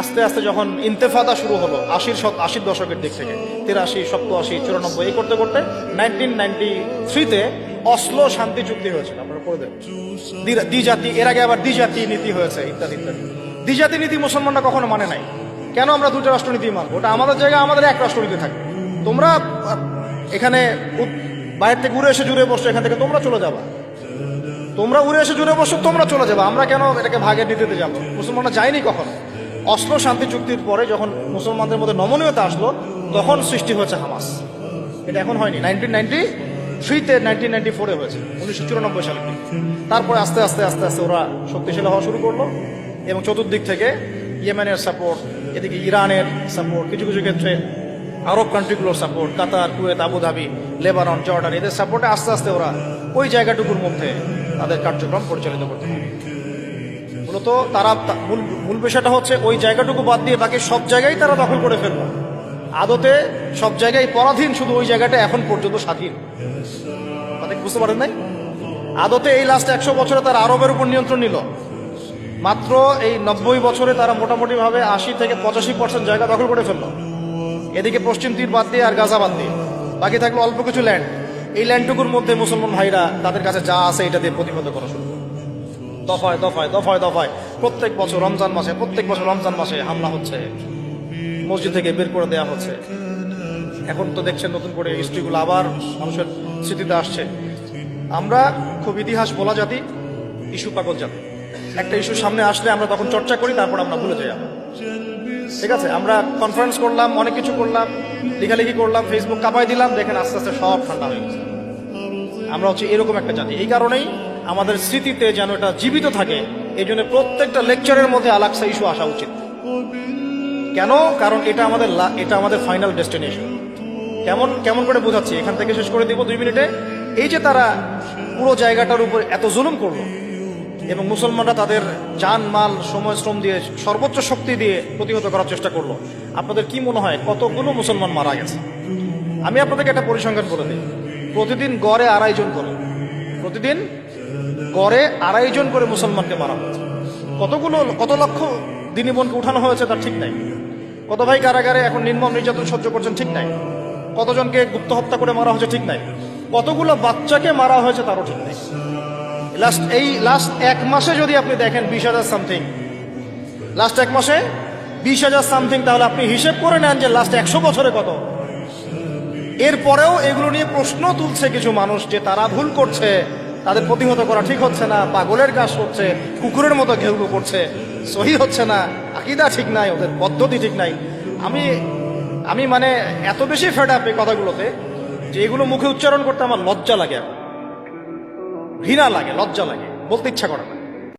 আস্তে আস্তে যখন ইন্তেফাদা শুরু হলো 80-র দশকের দিক থেকে, 83, 87, 94, এই করতে করতে 1993-তে অসলো শান্তি চুক্তি হয়েছিল। আপনারা পড়ে দেবেন। দ্বিজাতি, এর আগে আবার দ্বিজাতি নীতি হয়েছে, ইত্যাদি ইত্যাদি। দ্বিজাতি নীতি মুসলমানরা কখনো মানে নাই। কেন আমরা দুটো রাষ্ট্রনীতি মানবো? ওটা আমাদের জায়গায়, আমাদের এক রাষ্ট্রনীতি থাকবে। তোমরা এখানে বাইরে থেকে উড়ে এসে জুড়ে বসছো, এখান থেকে তোমরা চলে যাবা। তোমরা উড়ে এসে জুড়ে বসছো, তোমরা চলে যাবা। আমরা কেন এটাকে ভাগের নীতিতে যাবো? মুসলমানরা যায়নি কখনো। অসলো শান্তি চুক্তির পরে যখন মুসলমানদের মধ্যে নমনীয়তা আসলো, তখন সৃষ্টি হয়েছে হামাস। এটা এখন হয়নি। 1993-তে, 1994-এ হয়েছে, 1994 সালে। তারপরে আস্তে আস্তে আস্তে আস্তে ওরা শক্তিশালী হওয়া শুরু করলো, এবং চতুর্দিক থেকে ইয়েমেনের সাপোর্ট, এদিকে ইরানের সাপোর্ট, কিছু কিছু ক্ষেত্রে আরব কান্ট্রিগুলোর সাপোর্ট, কাতার, কুয়েত, আবুধাবি, লেবানন, জর্ডান, এদের সাপোর্টে আস্তে আস্তে ওরা ওই জায়গাটুকুর মধ্যে তাদের কার্যক্রম পরিচালিত করতে হবে। মূলত তারা মূল বিষয়টা হচ্ছে ওই জায়গাটুকু বাদ দিয়ে বাকি সব জায়গায় তারা দখল করে ফেলবে। আদতে সব জায়গায় পরাধীন, শুধু ওই জায়গাটা এখন পর্যন্ত স্বাধীন। তাদের বুঝতে পারেন নাই? আদতে এই লাস্ট 100 বছরে তারা আরবের উপর নিয়ন্ত্রণ নিল। মাত্র এই 90 বছরে তারা মোটামুটি ভাবে 80 থেকে 85% জায়গা দখল করে ফেললো। এদিকে পশ্চিম তীর বাদ দিয়ে আর গাজা বাদ দিয়ে বাকি থাকলো অল্প কিছু ল্যান্ড। এই ল্যান্ডটুকুর মধ্যে মুসলমান ভাইরা তাদের কাছে যা আছে এটা দিয়ে প্রতিহত করা শুরু করে। দফায় দফায় দফায় দফায় প্রত্যেক বছর রমজান মাসে হামলা হচ্ছে, মসজিদ থেকে বের করে দেওয়া হচ্ছে। এখন তো দেখছেন নতুন করে হিস্ট্রিগুলো আবার মানুষের স্মৃতিতে আসছে। আমরা খুব ইতিহাস বলা জাতি, ইস্যু পাগল জাতি। একটা ইস্যু সামনে আসলে আমরা তখন চর্চা করি, তারপর আমরা ভুলে যাই। ঠিক আছে, আমরা কনফারেন্স করলাম, অনেক কিছু করলাম, লেখালেখি করলাম, ফেসবুক কাঁপাই দিলাম, দেখেন আস্তে আস্তে সব ঠান্ডা হয়ে গেছে। আমরা হচ্ছে এরকম একটা জাতি। এই কারণেই আমাদের স্মৃতিতে যেন এটা জীবিত থাকে, এই জন্য প্রত্যেকটা লেকচারের মধ্যে আলাক্সা ইস্যু আসা উচিত। কেন? কারণ এটা আমাদের ফাইনাল ডেস্টিনেশন। কেমন করে বোঝাচ্ছি, এখান থেকে শেষ করে দিব 2 মিনিটে। এই যে তারা পুরো জায়গাটার উপর এত জুলুম করলো, এবং মুসলমানরা তাদের জান মাল সময় শ্রম দিয়ে সর্বোচ্চ শক্তি দিয়ে প্রতিহত করার চেষ্টা করলো। আপনাদের কি মনে হয় কতগুলো মুসলমান মারা গেছে? আমি আপনাদেরকে একটা পরিসংখ্যান করে দিই। প্রতিদিন গড়ে 2.5 জন করে, প্রতিদিন গড়ে 2.5 জন করে মুসলমানকে মারা হয়েছে। কত লক্ষ দিনী বোনকে উঠানো হয়েছে তার ঠিক নাই। কত ভাই কারাগারে এখন নির্মম নির্যাতন সহ্য করছেন ঠিক নাই। কতজনকে গুপ্ত হত্যা করে মারা হয়েছে ঠিক নাই। কতগুলো বাচ্চাকে মারা হয়েছে তারও ঠিক নাই। লাস্ট 1 মাসে যদি আপনি দেখেন 20,000 সামথিং, লাস্ট 1 মাসে 20,000 সামথিং, তাহলে আপনি হিসেব করে নেন যে লাস্ট 100 বছরে কত। এরপরেও এগুলো নিয়ে প্রশ্ন তুলছে কিছু মানুষ যে তারা ভুল করছে, তাদের প্রতিহত করা ঠিক হচ্ছে না, পাগলের কাজ করছে, কুকুরের মতো ঘেউ ঘেউ করছে, সহি হচ্ছে না, আকীদা ঠিক নাই, ওদের পদ্ধতি ঠিক নাই। আমি মানে এত বেশি ফেড আপ এই কথাগুলোতে যে এগুলো মুখে উচ্চারণ করতে আমার লজ্জা লাগে, ঘৃণা লাগে, লজ্জা লাগে, বলতে ইচ্ছা করে না।